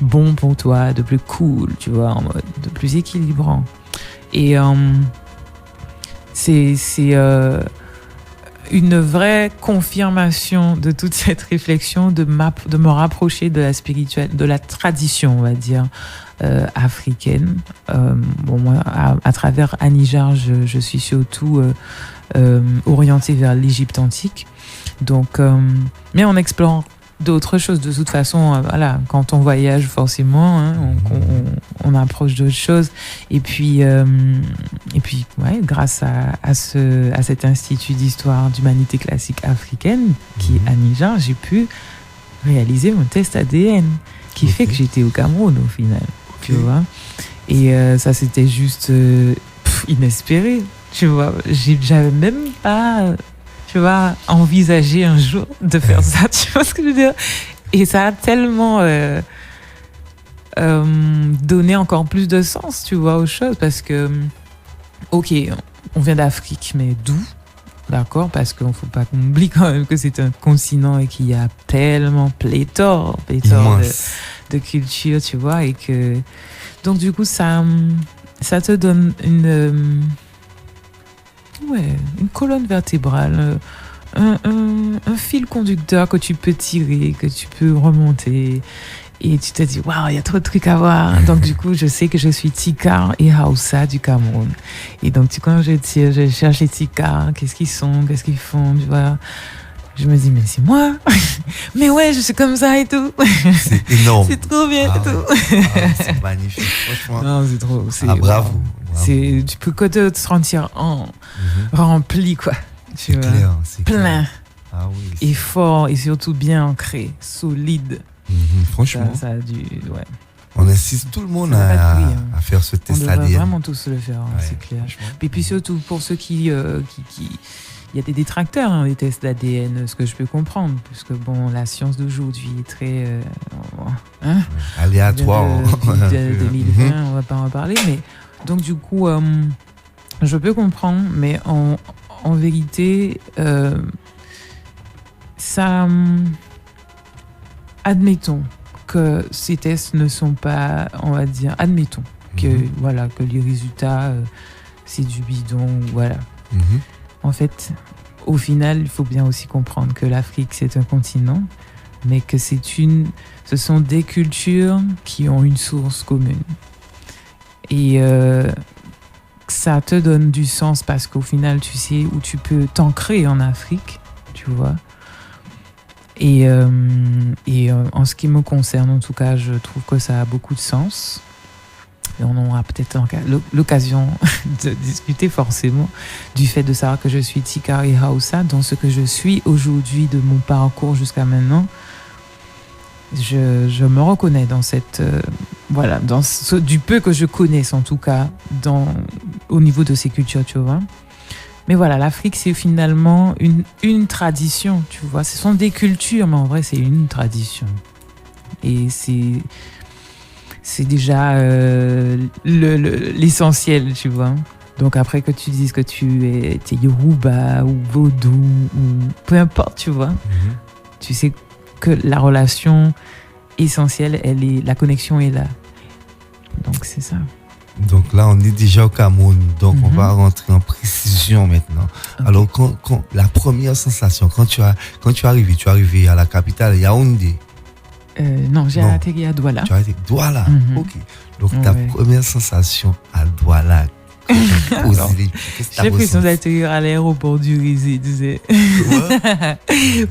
bon pour toi, de plus cool, tu vois, en mode de plus équilibrant. Et c'est une vraie confirmation de toute cette réflexion de me rapprocher de la spiritualité, de la tradition, on va dire, africaine. Moi, à travers Anijar, je suis surtout orientée vers l'Égypte antique. Donc, mais en explorant d'autres choses. De toute façon, voilà, quand on voyage, forcément, hein, on approche d'autres choses. Et puis ouais, grâce à cet institut d'histoire d'humanité classique africaine, qui est Anijar, j'ai pu réaliser mon test ADN, qui fait que j'étais au Cameroun au final. Tu vois. Et ça, c'était juste inespéré. Tu vois, j'avais même pas, tu vois, envisagé un jour de faire ça. Tu vois ce que je veux dire? Et ça a tellement donné encore plus de sens, tu vois, aux choses. Parce que, ok, on vient d'Afrique, mais d'où? D'accord? Parce qu'il ne faut pas qu'on oublie quand même que c'est un continent et qu'il y a tellement pléthore de cultures, tu vois. Et que... Donc, du coup, ça te donne une colonne vertébrale, un fil conducteur que tu peux tirer, que tu peux remonter. Et tu te dis, waouh, il y a trop de trucs à voir. Donc, du coup, je sais que je suis Tikar et Hausa du Cameroun. Et donc, quand je tire, je cherche les Tikar, qu'est-ce qu'ils sont, qu'est-ce qu'ils font, tu vois. Je me dis, mais c'est moi. Mais ouais, je suis comme ça et tout. C'est énorme. C'est trop bien et tout. C'est magnifique, franchement. Non, c'est trop. Bravo. Tu peux que te sentir rempli, quoi. Tu vois, clair, plein. Clair. Ah oui, et fort, et surtout bien ancré, solide. Franchement. Ça a dû, ouais. On insiste tout le monde à faire ce test ADN. On devrait vraiment tous le faire, c'est clair. Et puis surtout, pour ceux qui il y a des détracteurs, des tests d'ADN, ce que je peux comprendre, puisque bon, la science d'aujourd'hui est très aléatoire. De 2020, on va pas en parler, mais donc du coup, je peux comprendre, mais en vérité, ça, admettons que ces tests ne sont pas, on va dire, admettons que voilà, que les résultats c'est du bidon, voilà. En fait, au final, il faut bien aussi comprendre que l'Afrique, c'est un continent, mais que ce sont des cultures qui ont une source commune. Et ça te donne du sens parce qu'au final, tu sais où tu peux t'ancrer en Afrique, tu vois. Et en ce qui me concerne, en tout cas, je trouve que ça a beaucoup de sens. Et on aura peut-être l'occasion de discuter forcément du fait de savoir que je suis Tikar et Hausa dans ce que je suis aujourd'hui de mon parcours jusqu'à maintenant. Je me reconnais dans cette dans du peu que je connaisse en tout cas au niveau de ces cultures, tu vois. Mais voilà, l'Afrique c'est finalement une tradition, tu vois. Ce sont des cultures, mais en vrai c'est une tradition. Et c'est déjà l'essentiel, tu vois. Donc après que tu dises que tu es Yoruba ou Vaudou ou peu importe, tu vois, tu sais que la relation essentielle, la connexion est là. Donc c'est ça. Donc là, on est déjà au Cameroun, donc on va rentrer en précision maintenant. Okay. Alors, quand la première sensation, quand tu es arrivé à la capitale, Yaoundé. Non, j'ai atterri à Douala. Tu as atterri à Douala, ok. Donc ta première sensation à Douala, J'ai l'impression d'atterrir à l'aéroport du Rizé, tu sais.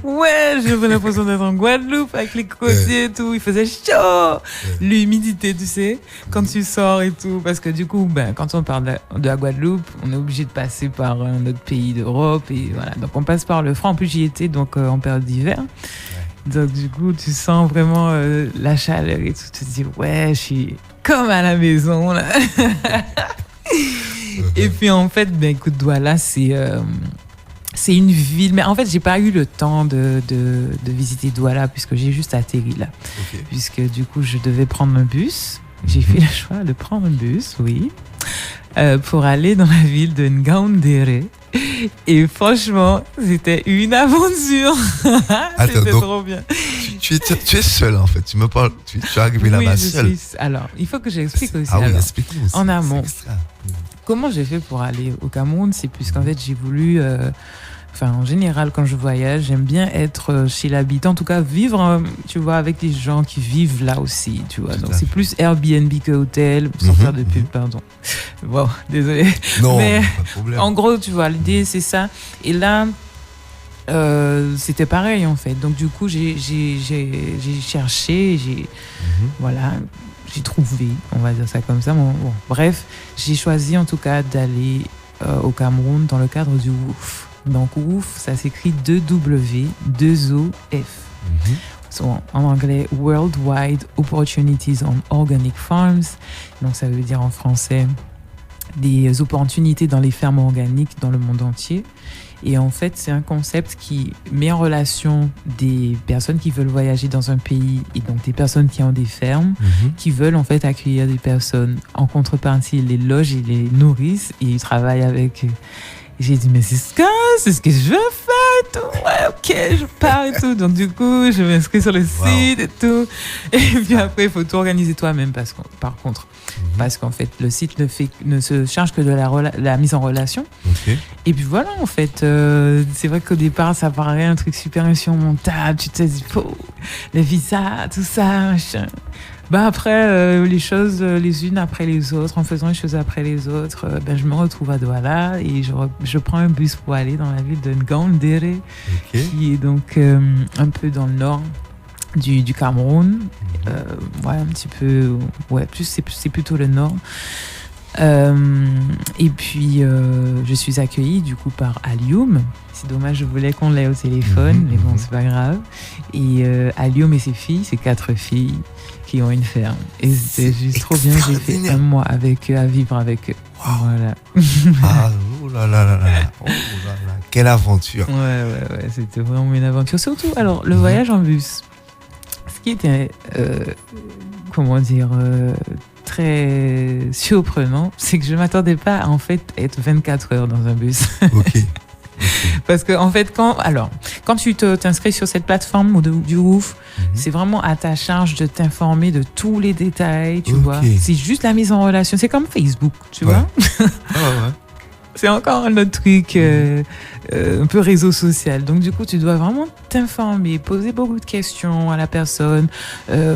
Ouais, j'ai l'impression d'être en Guadeloupe avec les côtiers et tout. Il faisait chaud. L'humidité, tu sais, quand tu sors et tout. Parce que du coup, quand on parle de la Guadeloupe, on est obligé de passer par un autre pays d'Europe. Et voilà. Donc, on passe par le franc. En plus, j'y étais donc, en période d'hiver. Donc, du coup, tu sens vraiment la chaleur et tout. Tu te dis, ouais, je suis comme à la maison, là. Et puis, en fait, écoute, Douala, c'est une ville. Mais en fait, j'ai pas eu le temps de visiter Douala puisque j'ai juste atterri là. Okay. Puisque, du coup, je devais prendre un bus. J'ai fait le choix de prendre un bus, oui, pour aller dans la ville de Ngaoundéré. Et franchement, c'était une aventure. C'était trop bien. Tu es seule en fait. Tu me parles. Tu es arrivée là-bas seule. Alors, il faut que j'explique aussi. Ah oui, explique-nous aussi. En amont. Comment j'ai fait pour aller au Cameroun? C'est puisqu'en fait, j'ai voulu. En général, quand je voyage, j'aime bien être chez l'habitant. En tout cas, vivre, tu vois, avec les gens qui vivent là aussi, tu vois. Donc, c'est plus Airbnb que hôtel, sans faire de pub, pardon. Bon, désolé. Non, mais pas de problème. En gros, tu vois, l'idée, c'est ça. Et là, c'était pareil, en fait. Donc, du coup, j'ai cherché, voilà, j'ai trouvé, on va dire ça comme ça. Bon, bref, j'ai choisi, en tout cas, d'aller au Cameroun dans le cadre du WOOF. Donc, WOOF, ça s'écrit 2W, 2OF. So, en anglais, Worldwide Opportunities on Organic Farms. Donc, ça veut dire en français des opportunités dans les fermes organiques dans le monde entier. Et en fait, c'est un concept qui met en relation des personnes qui veulent voyager dans un pays et donc des personnes qui ont des fermes, qui veulent en fait accueillir des personnes. En contrepartie, ils les logent, ils les nourrissent et ils travaillent avec eux. J'ai dit, mais c'est ce que je veux faire et tout. Ouais, ok, je pars et tout. Donc, du coup, je m'inscris sur le site et tout. Et puis après, il faut tout organiser toi-même par contre. Parce qu'en fait, le site ne se charge que de la mise en relation. Okay. Et puis voilà, en fait, c'est vrai qu'au départ, ça paraît un truc super insurmontable. Tu te dis, les visas, tout ça, machin. Après, les choses les unes après les autres, en faisant les choses après les autres, je me retrouve à Douala et je prends un bus pour aller dans la ville de Ngaoundéré, qui est donc un peu dans le nord du Cameroun. Un petit peu, c'est plutôt le nord. Et puis, je suis accueillie du coup par Alioum. C'est dommage, je voulais qu'on l'ait au téléphone, mais bon, c'est pas grave. Et Alioum et ses filles, c'est 4 filles qui ont une ferme. Et c'est juste trop bien. J'ai fait un mois avec eux, à vivre avec eux. Wow. Voilà. Oh là là là là. Oh là là. Quelle aventure. Ouais. C'était vraiment une aventure. Surtout, alors, le voyage en bus. Ce qui était, très surprenant, c'est que je ne m'attendais pas à en fait être 24 heures dans un bus. Ok. Parce que en fait, quand tu t'inscris sur cette plateforme du WOOF, c'est vraiment à ta charge de t'informer de tous les détails, tu vois. C'est juste la mise en relation. C'est comme Facebook, tu vois. C'est encore un autre truc un peu réseau social. Donc, du coup, tu dois vraiment t'informer, poser beaucoup de questions à la personne,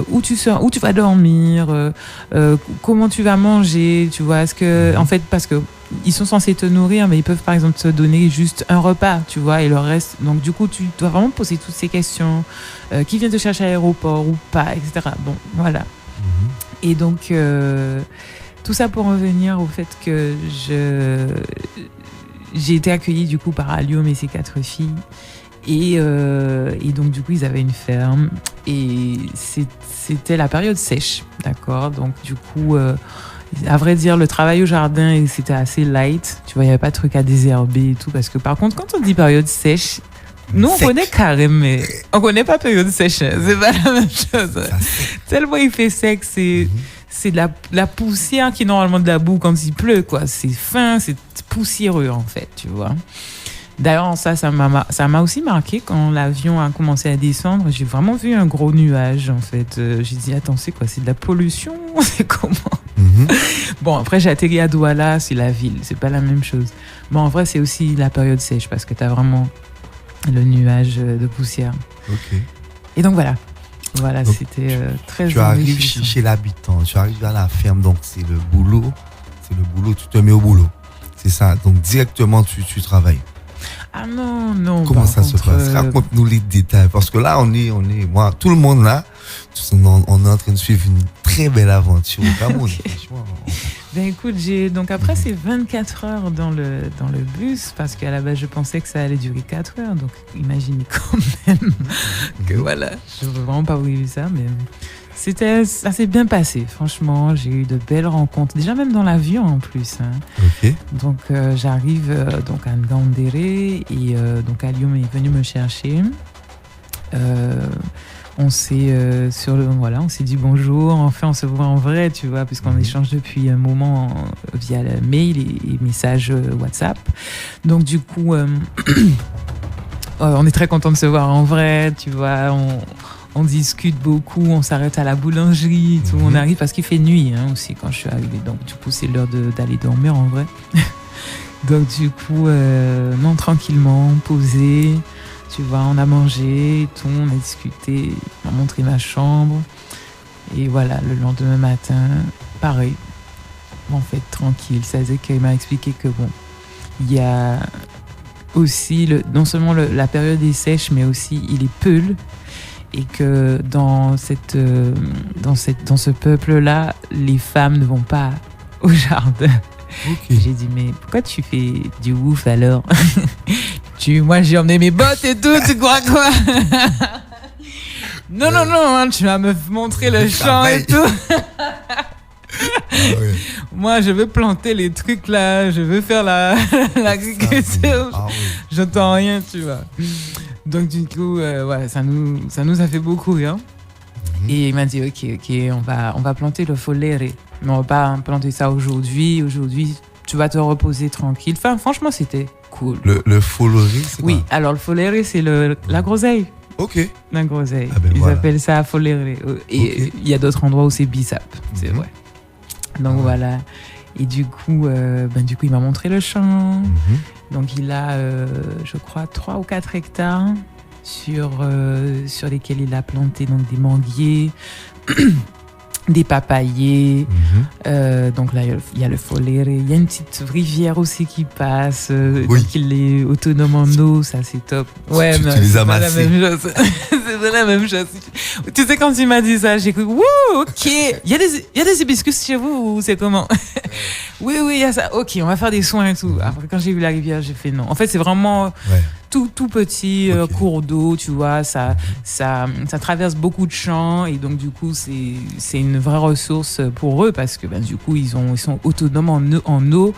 où tu vas dormir, comment tu vas manger, tu vois. Est-ce que, en fait, parce que ils sont censés te nourrir, mais ils peuvent, par exemple, te donner juste un repas, tu vois, et le reste. Donc, du coup, tu dois vraiment poser toutes ces questions. Qui vient te chercher à l'aéroport ou pas, etc. Bon, voilà. Et donc... tout ça pour revenir au fait que j'ai été accueillie du coup par Alioum et ses 4 filles et donc du coup ils avaient une ferme et c'était la période sèche, d'accord, donc du coup à vrai dire le travail au jardin c'était assez light, tu vois, il n'y avait pas de truc à désherber et tout, parce que par contre quand on dit période sèche, nous, on connaît carême, mais on connaît pas période sèche. C'est pas la même chose. Tellement il fait sec, c'est de la poussière qui est normalement de la boue quand il pleut, quoi. C'est fin, c'est poussiéreux, en fait, tu vois. D'ailleurs, ça m'a aussi marqué quand l'avion a commencé à descendre. J'ai vraiment vu un gros nuage, en fait. J'ai dit, attends, c'est quoi? C'est de la pollution? C'est comment? Bon, après, j'ai atterri à Douala, c'est la ville. C'est pas la même chose. Bon, en vrai, c'est aussi la période sèche parce que t'as vraiment le nuage de poussière. Ok. Et donc, voilà. Voilà, donc, c'était très Tu arrives chez l'habitant, tu arrives à la ferme, donc c'est le boulot. arrêter le boulot, tu te mets au boulot. C'est ça. Donc directement, tu travailles. Ah non. Comment ça se passe? Raconte-nous les détails. Parce que là, moi, tout le monde là, on est en train de suivre une très belle aventure au Cameroun. Franchement. Ben écoute, donc après c'est 24 heures dans le bus, parce qu'à la base je pensais que ça allait durer 4 heures. Donc imaginez quand même que voilà, je veux vraiment pas oublier ça, mais ça s'est bien passé. Franchement, j'ai eu de belles rencontres. Déjà même dans l'avion en plus. Hein. Ok. Donc j'arrive donc à Ngandéré et donc Alioum est venu me chercher. On s'est on s'est dit bonjour, enfin on se voit en vrai, tu vois, puisqu'on échange depuis un moment via le mail et messages WhatsApp. Donc du coup, on est très content de se voir en vrai, tu vois, on discute beaucoup, on s'arrête à la boulangerie, et tout. On arrive parce qu'il fait nuit aussi quand je suis arrivée, donc du coup c'est l'heure d'aller dormir en vrai. Donc du coup, tranquillement, posé. Tu vois, on a mangé, tout, on a discuté, on m'a montré ma chambre. Et voilà, le lendemain matin, pareil. En fait, tranquille. C'est-à-dire qu'il m'a expliqué que bon, il y a aussi non seulement la période est sèche, mais aussi il est peul. Et que dans ce peuple-là, les femmes ne vont pas au jardin. Okay. J'ai dit, mais pourquoi tu fais du ouf alors? Moi j'ai emmené mes bottes et tout, tu crois quoi? Non, tu vas me montrer le champ et tout. Ouais. Moi je veux planter les trucs là, je veux faire l'agriculture. J'entends rien, tu vois. Donc du coup, ça nous a fait beaucoup rire. Et il m'a dit, ok, on va planter le foléré. Mais on va pas planter ça aujourd'hui. Aujourd'hui, tu vas te reposer tranquille. Enfin, franchement, c'était cool. Le foléré, c'est quoi? Oui, alors le foléré, c'est la groseille. Ok. La groseille. Ah ben Ils appellent ça foléré. Et il y a d'autres endroits où c'est bissap. C'est vrai. Donc voilà. Et du coup, il m'a montré le champ. Donc il a, je crois, 3 ou 4 hectares sur lesquels il a planté donc, des manguiers, des papayers. Donc là, il y a le foléré. Il y a une petite rivière aussi qui passe. Donc il est autonome en eau. Ça, c'est top. Ouais, tu les as massés. C'est pas la même chose. Tu sais, quand tu m'as dit ça, j'ai cru, wouh, ok. Il y a des hibiscus chez vous ou c'est comment? Oui, il y a ça. Ok, on va faire des soins et tout. Après, quand j'ai vu la rivière, j'ai fait non. En fait, c'est vraiment tout petit cours d'eau, tu vois. Ça traverse beaucoup de champs et donc, du coup, c'est une vraie ressource pour eux parce que, du coup, ils sont autonomes en eau.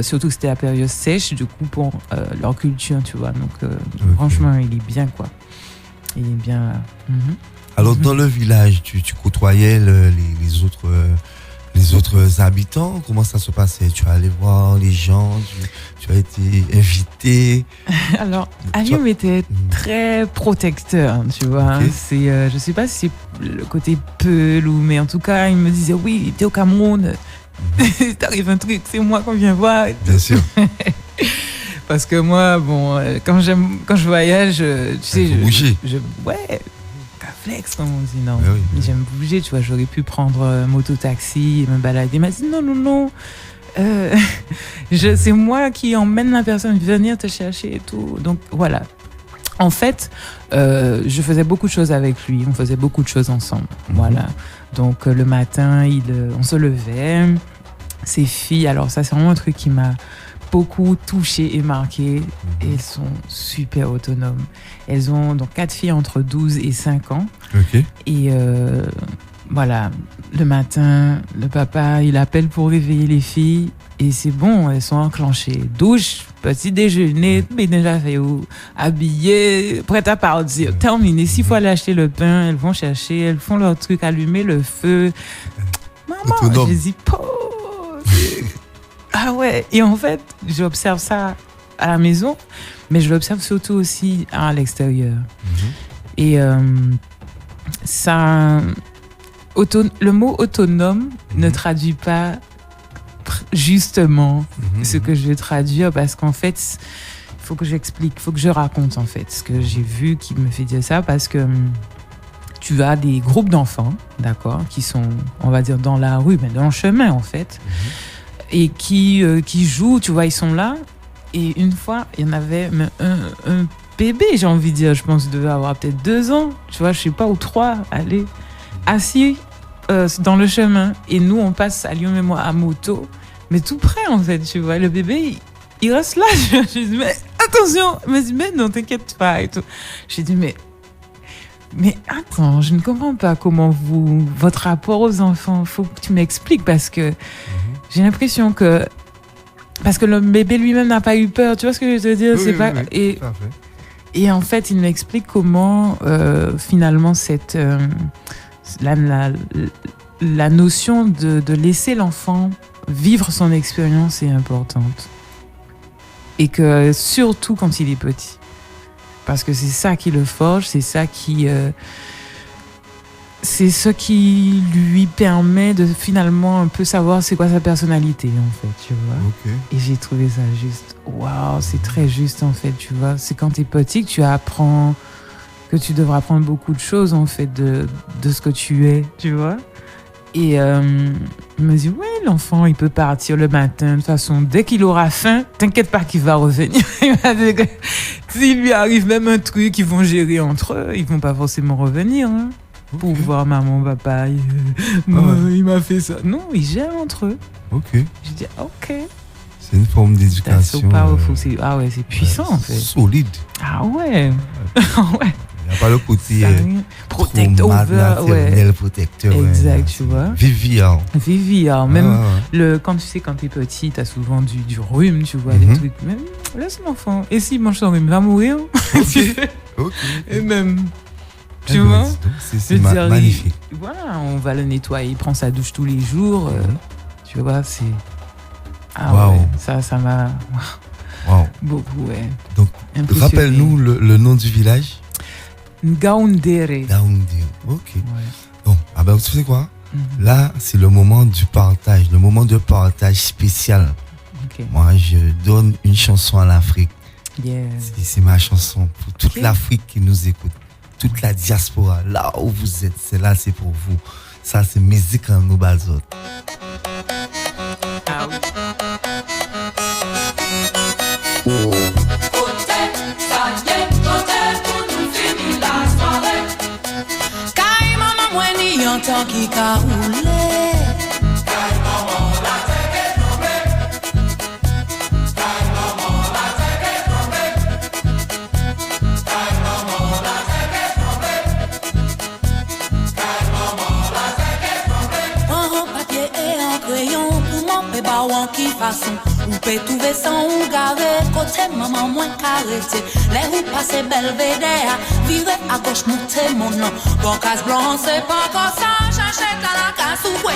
Surtout que c'était la période sèche, du coup, pour leur culture, tu vois. Donc, franchement, il est bien, quoi. Il est bien. Alors, dans le village, tu côtoyais les autres habitants? Comment ça se passait? Tu allais voir les gens? Tu as été invité? Alors, Alioum était très protecteur, tu vois. Okay. Je sais pas si c'est le côté peul mais en tout cas, il me disait, oui, t'es au Cameroun. T'arrive un truc, c'est moi qu'on vient voir. Bien sûr. Parce que moi, bon, quand je voyage, tu sais, flex, comme on dit, non. J'aime bouger, tu vois, j'aurais pu prendre moto-taxi et me balader. Il m'a dit non. C'est moi qui emmène la personne venir te chercher et tout. Donc voilà. En fait, je faisais beaucoup de choses avec lui. On faisait beaucoup de choses ensemble. Voilà. Donc le matin, on se levait. Ses filles, alors ça, c'est vraiment un truc qui m'a beaucoup touchée et marquée. Elles sont super autonomes. Elles ont donc 4 filles entre 12 et 5 ans. Okay. Et voilà, le matin, le papa, il appelle pour réveiller les filles. Et c'est bon, elles sont enclenchées. Douche, petit déjeuner, mais déjà fait habillées, prêtes à partir. Terminé. S'il faut aller acheter le pain, elles vont chercher, elles font leur truc, allumer le feu. Maman, je dis, ah ouais. Et en fait, j'observe ça à la maison, mais je l'observe surtout aussi à l'extérieur. Et ça, le mot autonome ne traduit pas justement ce que je veux traduire, parce qu'en fait, il faut que j'explique, il faut que je raconte en fait ce que j'ai vu qui me fait dire ça, parce que tu as des groupes d'enfants, d'accord, qui sont, on va dire, dans la rue, mais dans le chemin en fait. et qui jouent, tu vois, ils sont là. Et une fois, il y en avait un bébé, j'ai envie de dire, je pense, devait avoir peut-être 2 ans, tu vois, je sais pas, ou 3, allez, assis dans le chemin. Et nous, on passe à Lyon et moi à moto, mais tout près, en fait, tu vois. Le bébé, il reste là. Je dis, mais attention. Il m'a dit, mais non, t'inquiète pas. Et tout. J'ai dit, mais attends, je ne comprends pas comment votre rapport aux enfants, faut que tu m'expliques, parce que j'ai l'impression que le bébé lui-même n'a pas eu peur, tu vois ce que je veux dire? Oui, c'est pas oui, et en fait, il m'explique comment finalement la notion de laisser l'enfant vivre son expérience est importante, et que surtout quand il est petit. Parce que c'est ça qui le forge, c'est ça qui... c'est ce qui lui permet de finalement un peu savoir c'est quoi sa personnalité, en fait, tu vois. Okay. Et j'ai trouvé ça juste... Waouh, c'est très juste, en fait, tu vois. C'est quand t'es petit que tu apprends... que tu devras apprendre beaucoup de choses, en fait, de ce que tu es, tu vois. Et il me dit, ouais, l'enfant, il peut partir le matin. De toute façon, dès qu'il aura faim, t'inquiète pas qu'il va revenir. Il m'a dit que s'il lui arrive même un truc, ils vont gérer entre eux. Ils vont pas forcément revenir, hein, pour voir maman, papa. Il m'a fait ça. Non, ils gèrent entre eux. Ok. Je dis, ok. C'est une forme d'éducation. So powerful. C'est puissant, en fait. Solide. Ah ouais. Ouais. Il n'y a pas le côté protecteur, protecteur. Exact, tu vois. Vivian. Même quand t'es petit, t'as souvent du rhume, tu vois, des trucs. Même, laisse l'enfant. Et s'il mange son rhume, il va mourir. Ok. Et même, tu vois. C'est magnifique. Voilà, on va le nettoyer, il prend sa douche tous les jours. Tu vois, c'est... Wow. Ouais, ça m'a... Wow. Beaucoup, ouais. Donc, rappelle-nous le nom du village. Ngaoundéré. Ok. Ouais. Bon, tu sais quoi? Là, c'est le moment du partage, le moment de partage spécial. Okay. Moi, je donne une chanson à l'Afrique. Yes. C'est ma chanson pour toute l'Afrique qui nous écoute, toute la diaspora, là où vous êtes, c'est pour vous. Ça, c'est musique en nous balzot. Ah oui. Tant qui ka roulé. Kay maman la tête est tombée. Kay maman la tête est tombée. Kay maman la tête est tombée. Kay maman la tête est tombée. En papier et en crayon pour m'en pas ou en qui façon. Ou peut trouver sans ou garé côté maman moins carré. Les roues passent belvédère. Vire à gauche monter mon nom. Bon casse blanc c'est pas comme ça. Chercher à la casse ou quoi.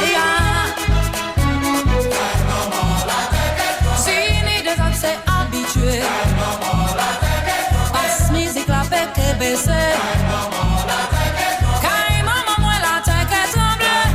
Si ni des autres c'est habitué. Passe musique la bec et baissé. Quand maman moi la tête est tremblée.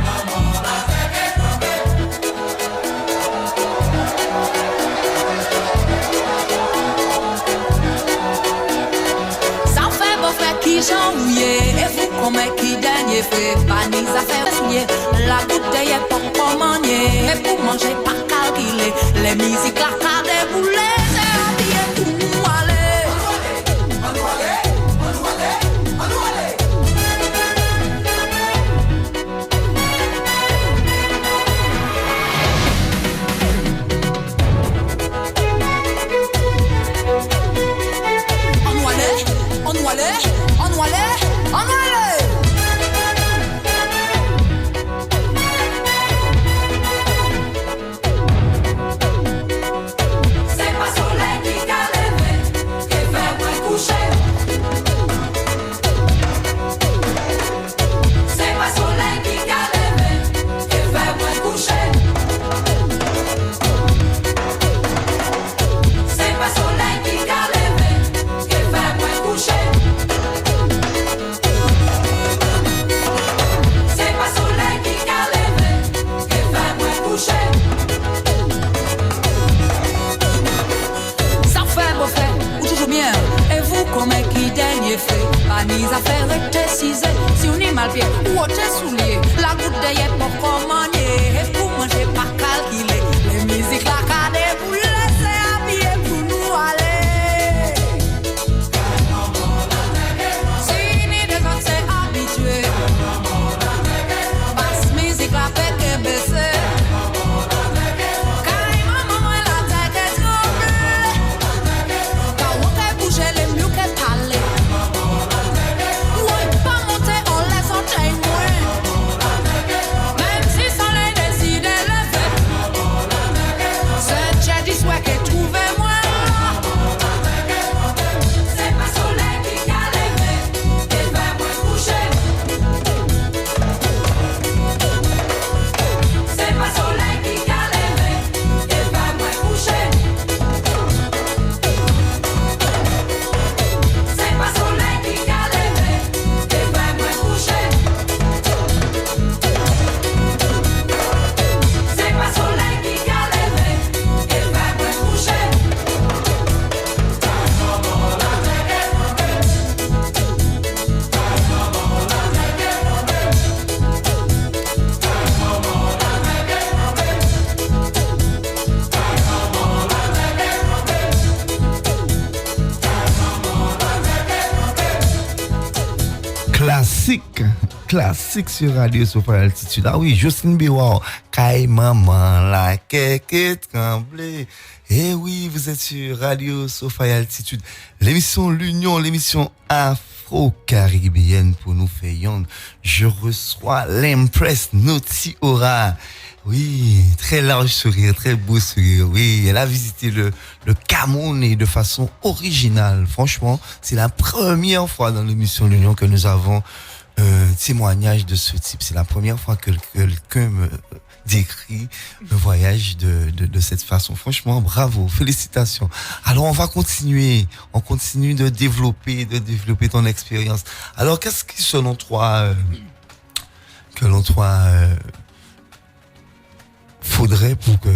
Ça fait beau frère qui j'ennuie. Et vous comme qui dernier fait. Pas ni affaires souillées. La bouteille est pas commandée. Et pour manger pas calculé. Les musiques la ca déboulé. C'est habillé pour nous aller. Panise à faire rectifier. Si on est mal pied ou au soulier, la goutte d'ailleurs pour commander. Et pour manger pas calculer. Les musiques Classique sur Radio Sofa Altitude. Ah oui, Jocelyne Biwar, Kai Maman, la kéké tremblée. Eh oui, vous êtes sur Radio Sofa Altitude. L'émission L'Union, l'émission afro-caribéenne pour nous faire yonde. Je reçois l'Empress Noti Aura. Oui, très large sourire, très beau sourire. Oui, elle a visité le Cameroun et de façon originale. Franchement, c'est la première fois dans l'émission L'Union que nous avons un témoignage de ce type. C'est la première fois que quelqu'un me décrit le voyage de cette façon. Franchement, bravo, félicitations. Alors, on continue de développer ton expérience. Alors, qu'est-ce qui, selon toi, faudrait pour que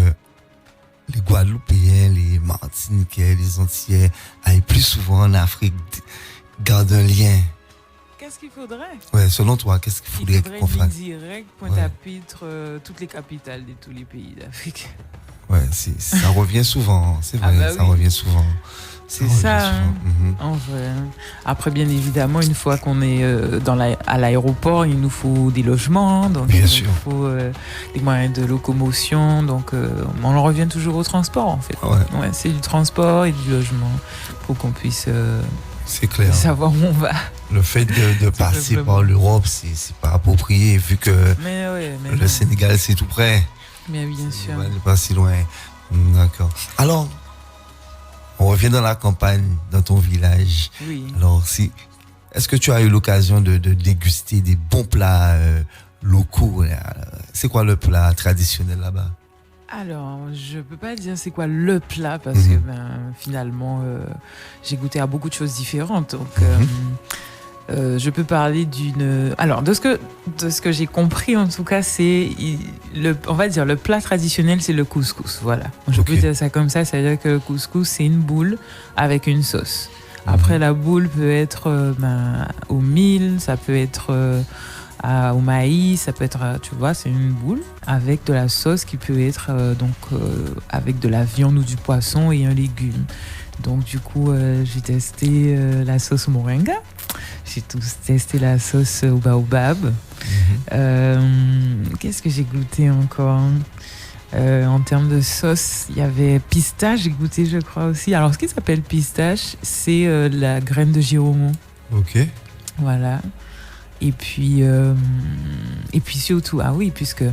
les Guadeloupéens, les Martiniquais, les Antillais aillent plus souvent en Afrique, gardent un lien? Qu'est-ce qu'il faudrait? Ouais, selon toi, qu'est-ce qu'il faudrait qu'on fasse? Direct, Pointe-à-Pitre, toutes les capitales de tous les pays d'Afrique. Ouais, ça revient souvent, c'est vrai, ça revient souvent. C'est ça, en vrai. Après, bien évidemment, une fois qu'on est à l'aéroport, il nous faut des logements, donc bien il sûr. nous faut des moyens de locomotion, donc on en revient toujours au transport, en fait. Ouais, c'est du transport et du logement pour qu'on puisse c'est clair. Savoir où on va. Le fait de passer par l'Europe, c'est pas approprié, vu que le Sénégal, c'est tout près. Mais bien sûr. On n'est pas si loin. D'accord. Alors, on revient dans la campagne, dans ton village. Oui. Alors, est-ce que tu as eu l'occasion de déguster des bons plats locaux? C'est quoi le plat traditionnel là-bas? Alors, je peux pas dire c'est quoi le plat parce que finalement, j'ai goûté à beaucoup de choses différentes. Donc, je peux parler d'une. Alors, de ce que j'ai compris en tout cas, c'est on va dire le plat traditionnel, c'est le couscous. Voilà. Je peux dire ça comme ça, c'est-à-dire que le couscous, c'est une boule avec une sauce. Après, la boule peut être au mil, ça peut être au maïs, ça peut être, tu vois, c'est une boule avec de la sauce qui peut être avec de la viande ou du poisson et un légume. Donc du coup, j'ai testé la sauce moringa, j'ai testé la sauce au baobab. Qu'est-ce que j'ai goûté encore? En termes de sauce, il y avait pistache, j'ai goûté je crois aussi. Alors ce qui s'appelle pistache, c'est la graine de giromon. Ok. Voilà. Et puis surtout, puisque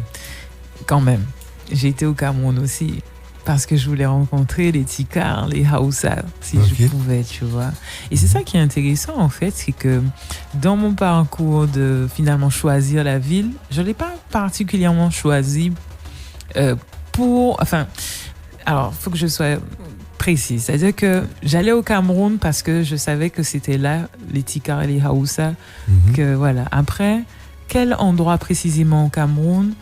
quand même, j'ai été au Cameroun aussi, parce que je voulais rencontrer les Tikars, les Haoussa, si je pouvais, tu vois. Et c'est ça qui est intéressant, en fait, c'est que dans mon parcours de finalement choisir la ville, je ne l'ai pas particulièrement choisi alors, il faut que je sois précise. C'est-à-dire que j'allais au Cameroun parce que je savais que c'était là, les Tikars et les Haoussa. Que, voilà. Après, quel endroit précisément au Cameroun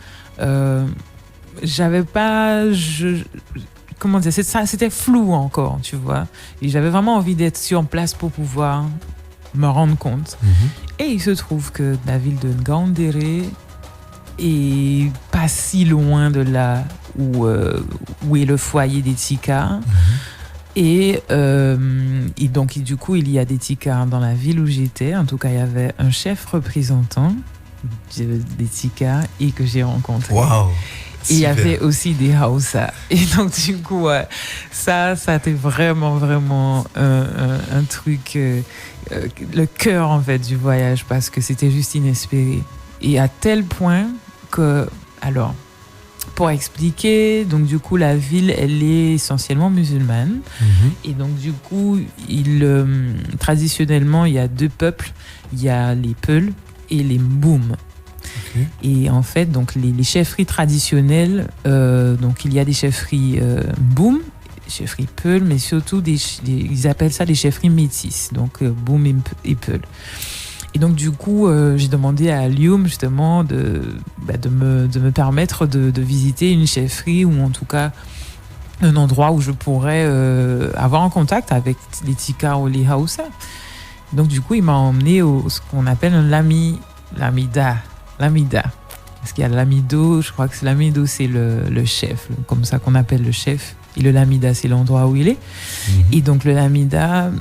j'avais pas... comment dire, c'était flou encore, tu vois. Et j'avais vraiment envie d'être sur place pour pouvoir me rendre compte. Et il se trouve que la ville de Ngaoundéré est pas si loin de là où est le foyer des Tikars. Et donc, du coup, il y a des Tikars dans la ville où j'étais. En tout cas, il y avait un chef représentant des Tikars et que j'ai rencontré. Waouh! Et il y avait aussi des Haoussa. Et donc, du coup, ça a été vraiment, vraiment un truc, le cœur, en fait, du voyage, parce que c'était juste inespéré. Et à tel point que, alors, pour expliquer, donc, du coup, la ville, elle est essentiellement musulmane. Et donc, du coup, traditionnellement, il y a deux peuples. Il y a les Peuls et les Mboum. Et en fait, donc les chefferies traditionnelles, donc il y a des chefferies Mboum, chefferies Peul, mais surtout ils appellent ça des chefferies métisses, donc Mboum et Peul. Et donc du coup, j'ai demandé à Lioum justement de me permettre de visiter une chefferie, ou en tout cas un endroit où je pourrais avoir un contact avec les Tikars ou les Haoussa. Donc du coup, il m'a emmené ce qu'on appelle un lamida. Parce qu'il y a l'amido, je crois que l'amido, c'est le chef, comme ça qu'on appelle le chef. Et le lamida, c'est l'endroit où il est. Et donc le lamida,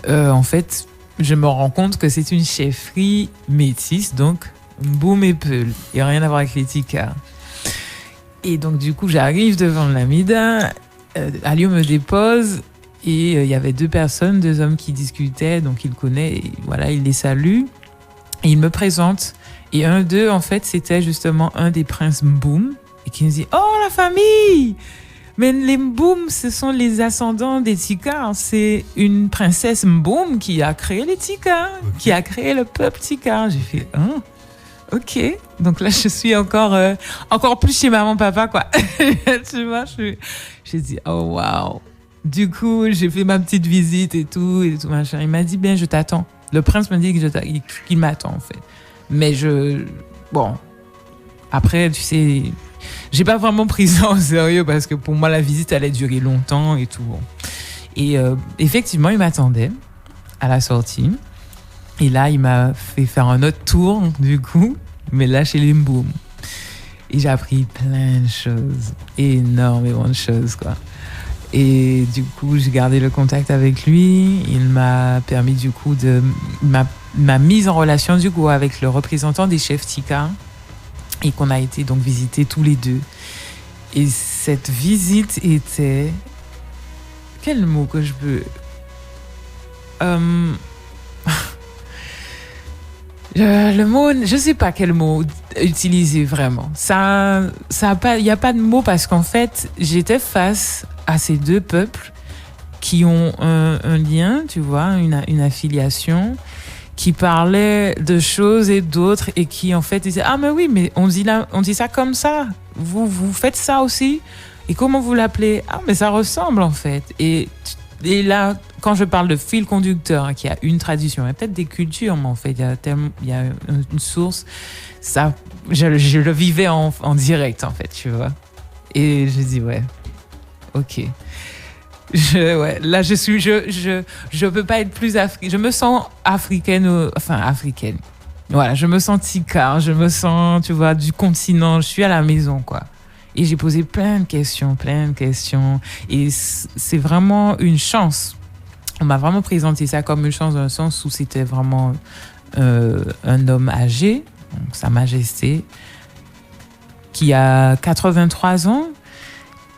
en fait, je me rends compte que c'est une chefferie métisse, donc Mboum et Peul. Il n'y a rien à voir avec les Tika. Et donc, du coup, j'arrive devant l'Amida, Alio me dépose, et il y avait 2 personnes, 2 hommes qui discutaient, donc il connaît, et voilà, il les salue, et il me présente. Et un d'eux, en fait, c'était justement un des princes Mboum, et qui me dit « Oh, la famille !» Mais les Mboum, ce sont les ascendants des Tika. C'est une princesse Mboum qui a créé les Tika, qui a créé le peuple Tika. J'ai fait, ok. Donc là, je suis encore plus chez maman, papa, quoi. Tu vois, j'ai dit, oh, wow. Du coup, j'ai fait ma petite visite et tout machin. Il m'a dit, bien, je t'attends. Le prince m'a dit qu'il m'attend, en fait. Mais bon. Après, tu sais, j'ai pas vraiment pris ça au sérieux parce que pour moi, la visite allait durer longtemps et tout. Et effectivement, il m'attendait à la sortie. Et là, il m'a fait faire un autre tour, du coup, mais là, chez les Mboum. Et j'ai appris plein de choses, énormément de choses, quoi. Et du coup, j'ai gardé le contact avec lui. Il m'a permis, du coup, m'a mise en relation, du coup, avec le représentant des chefs Tika. Et qu'on a été donc visiter tous les 2. Et cette visite était... Quel mot que je peux... Le mot... Je sais pas quel mot utiliser vraiment. Il n'y a pas de mot parce qu'en fait, j'étais face à ces 2 peuples qui ont un lien, tu vois, une affiliation, qui parlaient de choses et d'autres et qui en fait disaient ah mais oui mais on dit ça comme ça, vous faites ça aussi et comment vous l'appelez, ah mais ça ressemble en fait, et là quand je parle de fil conducteur, hein, qui a une tradition, il y a peut-être des cultures, mais en fait il y a une source, ça je le vivais en direct en fait, tu vois, et je dis ouais, ok. Là je peux pas être plus africaine. Je me sens africaine, africaine. Voilà, je me sens Tika, je me sens, tu vois, du continent. Je suis à la maison, quoi. Et j'ai posé plein de questions. Et c'est vraiment une chance. On m'a vraiment présenté ça comme une chance dans le sens où c'était vraiment un homme âgé, donc Sa Majesté, qui a 83 ans.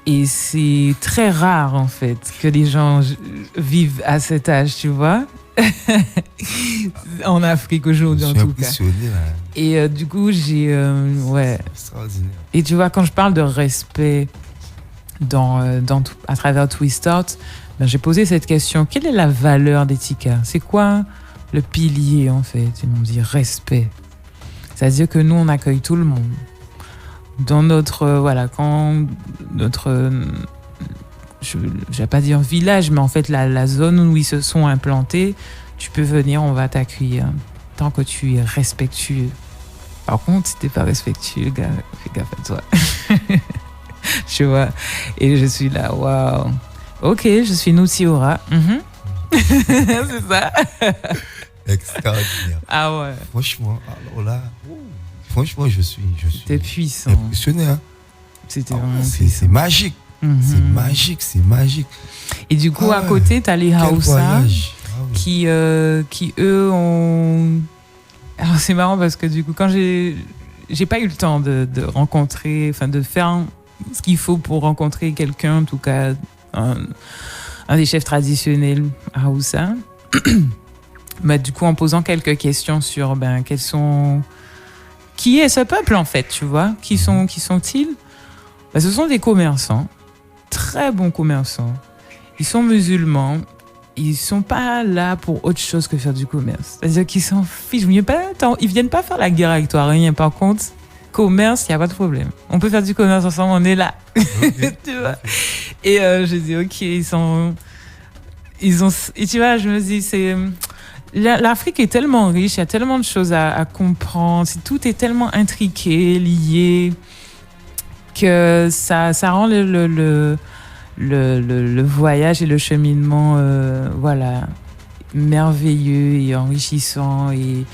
Et c'est très rare, en fait, que les gens vivent à cet âge, tu vois. En Afrique aujourd'hui, en tout cas. Là. Et du coup, j'ai... ouais. Extraordinaire. Et tu vois, quand je parle de respect à travers Twist Out, ben, j'ai posé cette question. Quelle est la valeur des Tika? C'est quoi le pilier, en fait? Ils m'ont dit respect. C'est-à-dire que nous, on accueille tout le monde. Dans notre, je vais pas dire village, mais en fait, la zone où ils se sont implantés, tu peux venir, on va t'accueillir. Tant que tu es respectueux. Par contre, si t'es pas respectueux, gars, fais gaffe à toi. Tu vois. Et je suis là, waouh. Ok, je suis Noutiora. C'est ça. Extraordinaire. Ah ouais. Franchement, alors là... Franchement, je suis C'était puissant. Impressionné. Hein. C'était vraiment puissant. C'est magique. C'est magique. Et du coup, à côté, tu as les Hausa qui, eux, ont... Alors, c'est marrant parce que du coup, quand j'ai pas eu le temps de rencontrer, enfin, de faire ce qu'il faut pour rencontrer quelqu'un, en tout cas, un des chefs traditionnels Hausa. Mais du coup, en posant quelques questions sur, quels sont... Qui est ce peuple, en fait, tu vois? Qui sont-ils? Ce sont des commerçants, très bons commerçants. Ils sont musulmans. Ils sont pas là pour autre chose que faire du commerce. C'est-à-dire qu'ils s'en fichent. Ils viennent pas faire la guerre avec toi, rien. Par contre, commerce, il n'y a pas de problème. On peut faire du commerce ensemble, on est là. Okay. Tu vois? Et je dis, ok, ils ont... Et tu vois, je me dis, c'est... L'Afrique est tellement riche, il y a tellement de choses à comprendre, tout est tellement intriqué, lié, que ça rend le voyage et le cheminement merveilleux et enrichissant et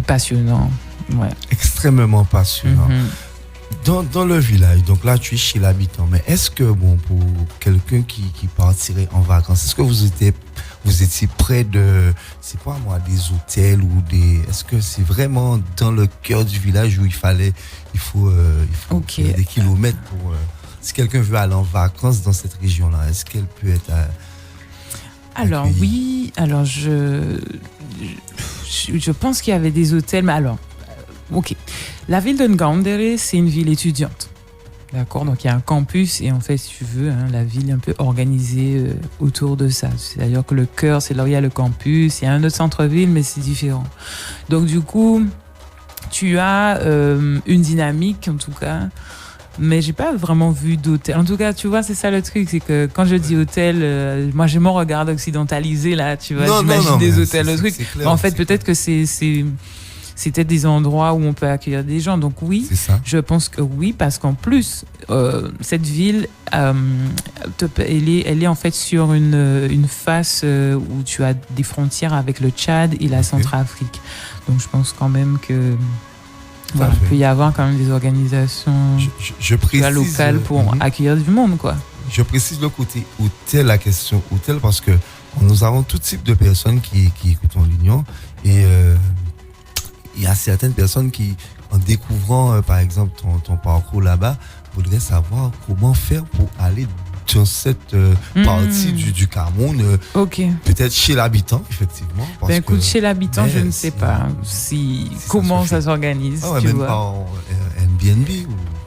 passionnant. Ouais. Extrêmement passionnant. Dans le village, donc là tu es chez l'habitant, mais est-ce que pour quelqu'un qui partirait en vacances, est-ce que vous étiez près de, c'est pas moi, des hôtels ou des. Est-ce que c'est vraiment dans le cœur du village où il faut des kilomètres pour. Si quelqu'un veut aller en vacances dans cette région-là, est-ce qu'elle peut être. Alors oui, alors je pense qu'il y avait des hôtels, mais alors, ok. La ville de Ngaoundéré, c'est une ville étudiante. D'accord, donc il y a un campus et en fait, si tu veux, la ville est un peu organisée autour de ça. C'est-à-dire que le cœur, c'est là où il y a le campus. Il y a un autre centre-ville, mais c'est différent. Donc du coup, tu as une dynamique, en tout cas, mais j'ai pas vraiment vu d'hôtel. En tout cas, tu vois, c'est ça le truc, c'est que quand je dis hôtel, moi j'ai mon regard occidentalisé là, tu vois, j'imagine des hôtels, le truc. Clair, en fait, peut-être que c'était des endroits où on peut accueillir des gens. Donc oui, je pense que oui, parce qu'en plus, cette ville, elle est en fait sur une face où tu as des frontières avec le Tchad et la Centrafrique. Donc je pense quand même que voilà, il peut y avoir quand même des organisations locales pour accueillir du monde, quoi. Je précise le côté hôtel, la question hôtel, parce que nous avons tout type de personnes qui écoutent l'Union et il y a certaines personnes qui, en découvrant par exemple ton parcours là-bas, voudraient savoir comment faire pour aller dans cette partie du Cameroun, peut-être chez l'habitant, effectivement. Ben écoute, chez l'habitant, je ne sais pas comment ça s'organise. Tu vois. Par Airbnb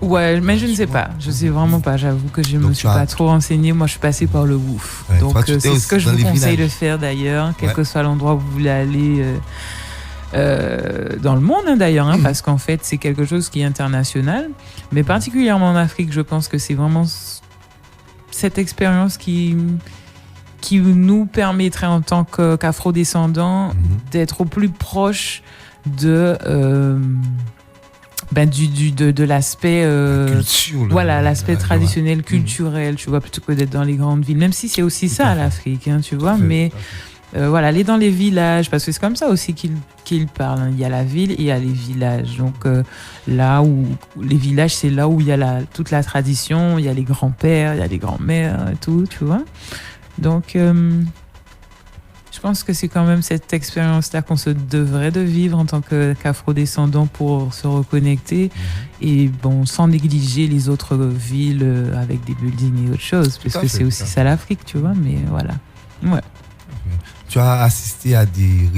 ou... Ouais, mais je ne sais pas. Je ne sais vraiment pas. J'avoue que je ne me suis pas trop renseignée. Moi, je suis passée par le WOOF. Ouais, donc, c'est ce que je vous conseille de faire d'ailleurs, quel que soit l'endroit où vous voulez aller. Dans le monde d'ailleurs, parce qu'en fait c'est quelque chose qui est international, mais particulièrement en Afrique, je pense que c'est vraiment cette expérience qui nous permettrait en tant qu'afro-descendants d'être au plus proche de l'aspect l'aspect traditionnel, culturel, tu vois, plutôt que d'être dans les grandes villes, même si c'est aussi ça l'Afrique, tu vois, mais aller dans les villages, parce que c'est comme ça aussi qu'il parle. Il y a la ville et il y a les villages. Donc là où les villages, c'est là où il y a toute la tradition, il y a les grands-pères, il y a les grands-mères et tout, tu vois. Donc je pense que c'est quand même cette expérience-là qu'on se devrait de vivre en tant qu'afro-descendant pour se reconnecter et sans négliger les autres villes avec des buildings et autres choses, parce que c'est aussi ça l'Afrique, tu vois, mais voilà. Ouais. Tu as assisté à des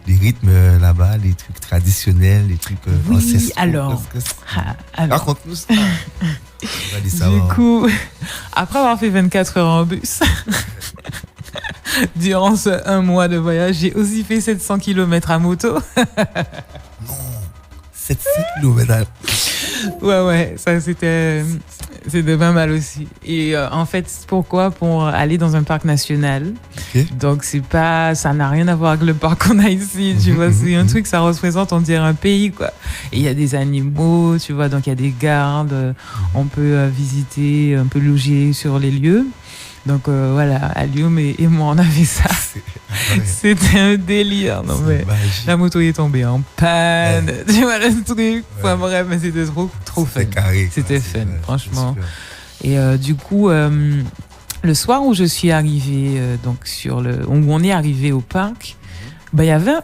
rythmes là-bas, les trucs traditionnels, les trucs ancestraux. Alors. Raconte-nous ça. Du coup, après avoir fait 24 heures en bus, durant ce 1 mois de voyage, j'ai aussi fait 700 km à moto. Non, 700 km Ouais, ça c'était pas mal aussi. Et en fait, pourquoi ? Pour aller dans un parc national. Donc ça n'a rien à voir avec le parc qu'on a ici, tu vois. C'est un truc, ça représente, on dirait un pays, quoi. Et il y a des animaux, tu vois, donc il y a des gardes, on peut visiter, on peut loger sur les lieux. Donc voilà, Alioum et moi on avait ça. C'était un délire. Non mais la moto est tombée en panne. Tu vois le truc. Enfin bref, mais c'était trop fun. C'était fun, franchement. Et du coup, le soir où je suis arrivée, où on est arrivé au parc, il y avait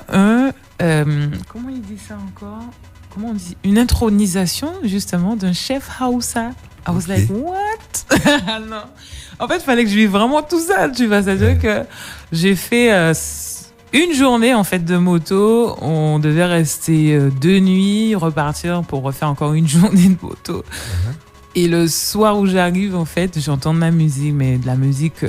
comment il dit ça encore ? Comment on dit ? Une intronisation justement d'un chef Hausa. I was like, what? Non. En fait, il fallait que je vive vraiment tout ça, tu vois. C'est-à-dire que j'ai fait une journée en fait de moto. On devait rester 2 nuits, repartir pour refaire encore une journée de moto. Et le soir où j'arrive, en fait, j'entends de la musique, mais de la musique.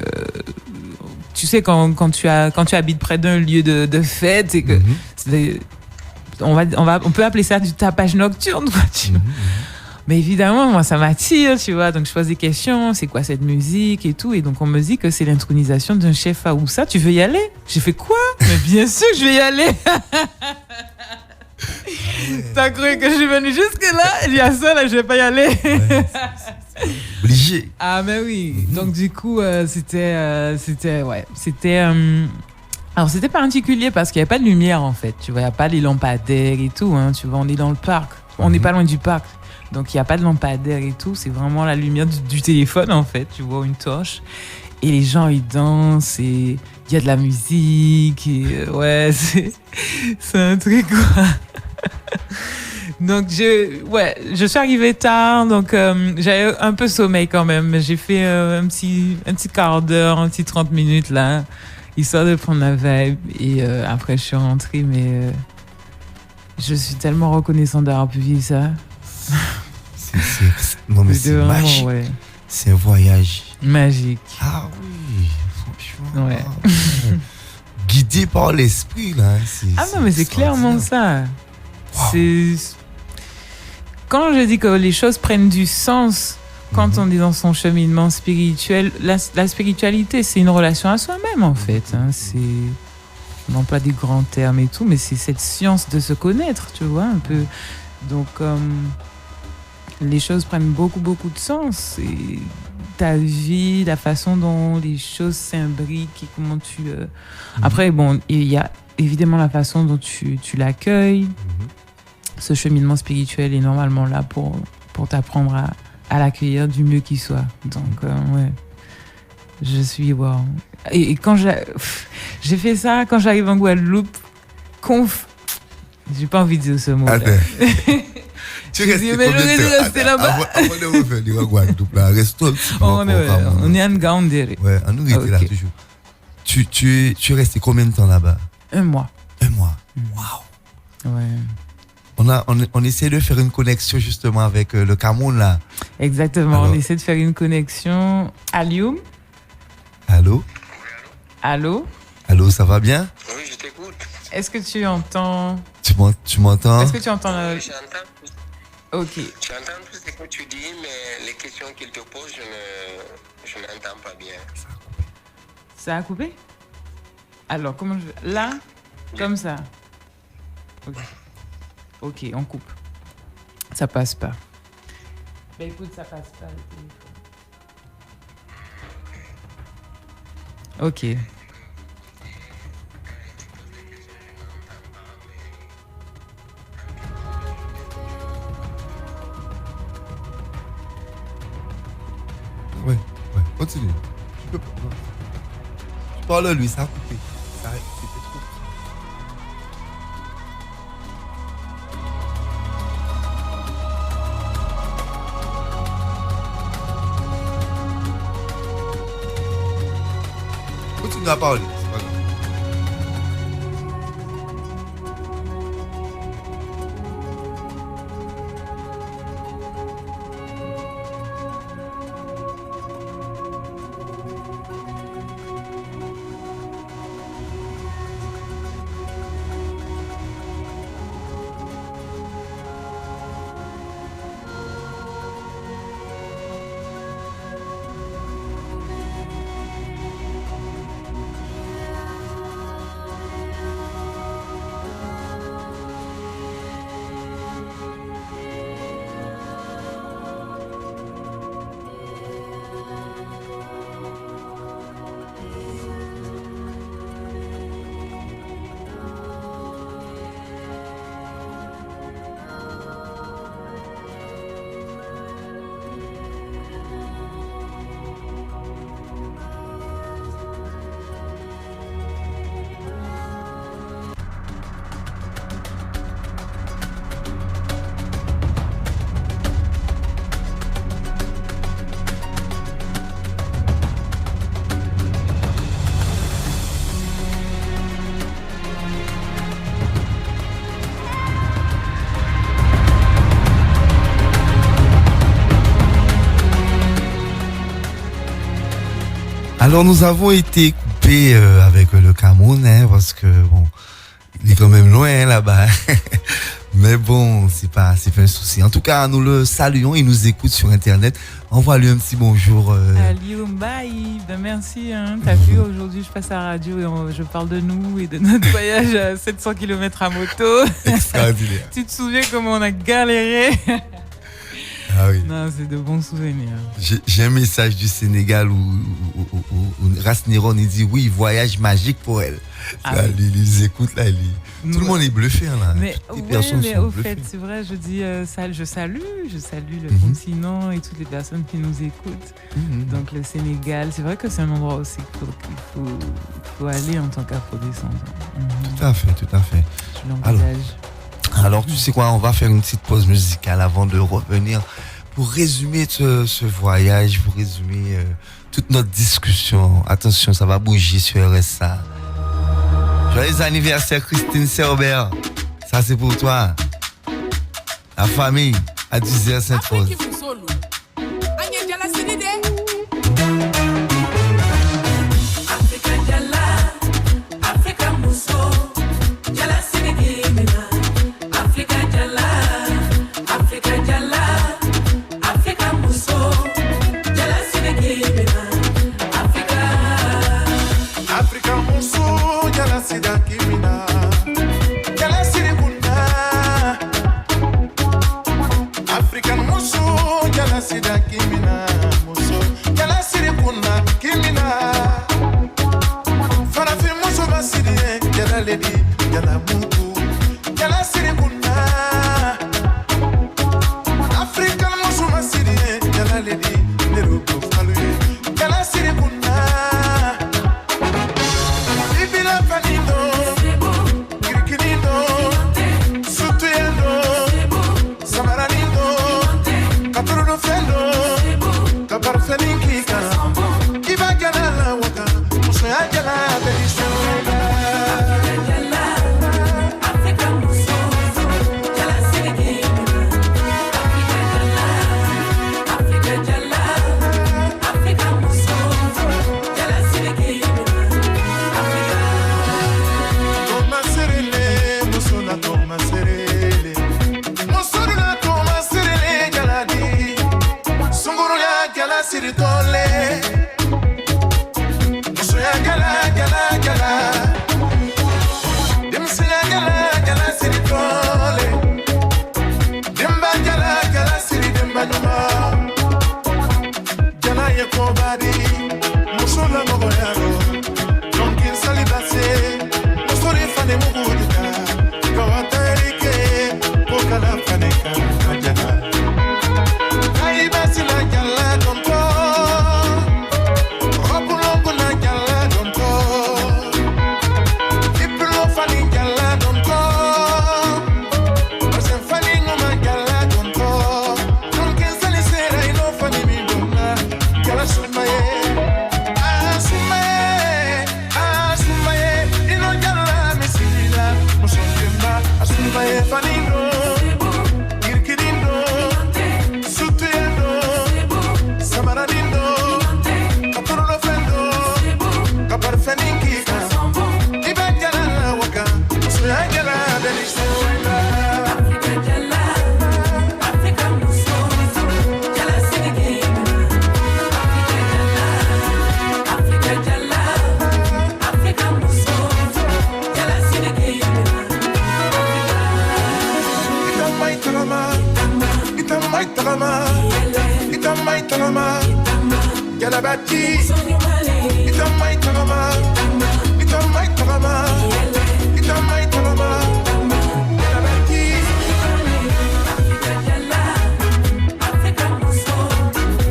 Tu sais, quand tu habites près d'un lieu de fête, c'est que on peut appeler ça du tapage nocturne, quoi, tu vois. Mais évidemment, moi, ça m'attire, tu vois. Donc, je pose des questions. C'est quoi cette musique et tout. Et donc, on me dit que c'est l'intronisation d'un chef Hausa. Tu veux y aller ? J'ai fait quoi ? Mais bien sûr que je vais y aller. T'as cru que je suis venue jusque-là ? Il y a ça, là, je vais pas y aller. Obligé. Ah, mais oui. Donc, du coup, c'était... Alors, c'était particulier parce qu'il n'y avait pas de lumière, en fait. Tu vois, il n'y a pas les lampadaires et tout. Hein. Tu vois, on est dans le parc. On n'est pas loin du parc. Donc, il n'y a pas de lampadaire et tout. C'est vraiment la lumière du téléphone, en fait. Tu vois, une torche. les gens ils dansent et il y a de la musique et ouais, c'est un truc quoi. Donc je suis arrivée tard, donc j'avais un peu sommeil quand même. J'ai fait un petit quart d'heure, un petit 30 minutes là, histoire de prendre la vibe. Et après je suis rentrée, mais je suis tellement reconnaissante d'avoir pu vivre ça. Non mais c'est vraiment, magique. ouais. C'est un voyage Magique. Ah oui, franchement. Ouais. Guidé par l'esprit là. Ah non, mais c'est clairement ça. C'est quand je dis que les choses prennent du sens quand on est dans son cheminement spirituel. La spiritualité, c'est une relation à soi-même en fait. Hein. C'est non pas des grands termes et tout, mais c'est cette science de se connaître, tu vois un peu. Donc les choses prennent beaucoup de sens. Et ta vie, la façon dont les choses s'imbriquent et comment tu... Après, bon, il y a évidemment la façon dont tu l'accueilles. Ce cheminement spirituel est normalement là pour t'apprendre à l'accueillir du mieux qu'il soit. Donc, ouais, je suis... Wow. Et quand j'ai fait ça, quand j'arrive en Guadeloupe, j'ai pas envie de dire ce mot. Tu restes combien de temps là-bas. Avant de revenir en Guadeloupe, là, restons. On est en Gaoundéré. Ouais, on nous était là toujours. Tu es resté combien de temps là-bas? 1 mois. 1 mois. Waouh. Ouais. On essaie de faire une connexion justement avec le Cameroun là. Exactement, alors, on essaie de faire une connexion. Alioum. Allô? Allô? Allô, ça va bien? Oui, je t'écoute. Est-ce que tu entends? Tu m'entends? Est-ce que tu entends Oui, j'entends. Ok. J'entends tout ce que tu dis, mais les questions qu'il te pose, je n'entends pas bien. Ça a coupé? Alors, comment je... Là? Comme ça? Ok, on coupe. Ça passe pas. Ben écoute, ça passe pas le téléphone. Ok. Ouais, continue. Tu parles à lui, ça a coupé. C'était trop. Continue à parler, c'est pas grave. Alors nous avons été coupés avec le Cameroun, hein, parce que bon, il est quand même loin hein, là-bas. Mais bon, c'est pas un souci. En tout cas, nous le saluons, il nous écoute sur internet. Envoie-lui un petit bonjour. Alioum, bye. Ben merci. Hein. T'as vu, aujourd'hui, je passe à la radio et je parle de nous et de notre voyage à 700 km à moto. Extraordinaire. Tu te souviens comment on a galéré? Ah oui. Non, c'est de bons souvenirs. J'ai un message du Sénégal où Ras Niron il dit oui, voyage magique pour elle. Ah là, oui. ils écoutent là. Tout le monde est bluffé là. Mais, toutes les personnes sont au bluffées. fait, c'est vrai, je dis, je salue le continent et toutes les personnes qui nous écoutent. Donc le Sénégal, c'est vrai que c'est un endroit aussi qu'il faut aller en tant qu'afro-descendant. Tout à fait. Je l'envisage. Alors, tu sais quoi, on va faire une petite pause musicale avant de revenir pour résumer ce voyage, pour résumer toute notre discussion. Attention, ça va bouger sur RSA. Joyeux anniversaire Christine Cerbère. Ça c'est pour toi. La famille à 10h Sainte-Rose.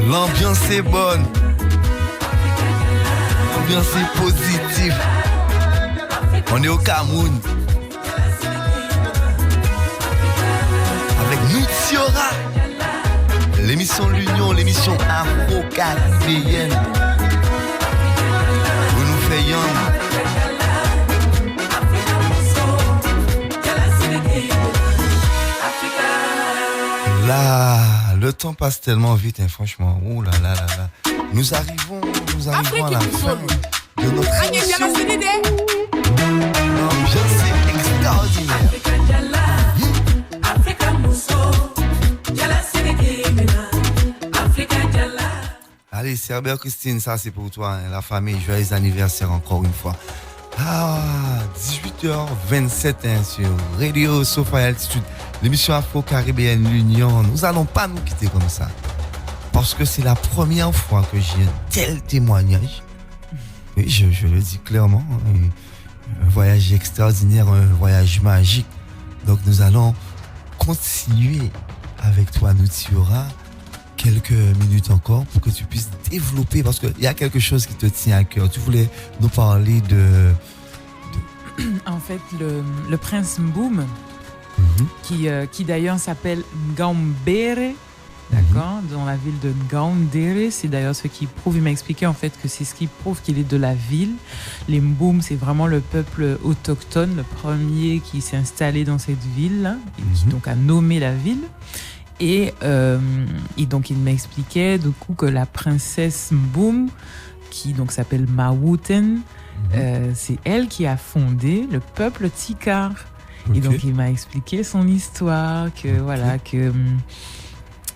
L'ambiance est bonne. L'ambiance est positive. On est au Cameroun. Avec Noutiora. L'émission L'Union, l'émission afro-caribéenne. Vous nous faites young. Là, le temps passe tellement vite, hein, franchement. Ouh là là là là. Nous arrivons à la fin de notre émission. L'ambiance est extraordinaire. Allez, Cerbère Christine, ça c'est pour toi, hein, la famille. Joyeux anniversaire encore une fois. 18h27 sur Radio Sophia Altitude, l'émission Afro-Caribéenne L'Union. Nous allons pas nous quitter comme ça. Parce que c'est la première fois que j'ai un tel témoignage. Oui, je le dis clairement. Un voyage extraordinaire, un voyage magique. Donc nous allons continuer avec toi. Nous tu auras quelques minutes encore pour que tu puisses développer, parce qu'il y a quelque chose qui te tient à cœur. Tu voulais nous parler de... En fait, le prince Mboum, qui d'ailleurs s'appelle Ngambere, d'accord, dans la ville de Ngaoundéré. C'est d'ailleurs ce qui prouve, il m'a expliqué en fait que c'est ce qui prouve qu'il est de la ville. Les Mboum, c'est vraiment le peuple autochtone, le premier qui s'est installé dans cette ville, donc a nommé la ville. Et donc il m'expliquait du coup que la princesse Mboum, qui donc s'appelle Mawuten, c'est elle qui a fondé le peuple Tikar. Okay. Et donc il m'a expliqué son histoire, que voilà, que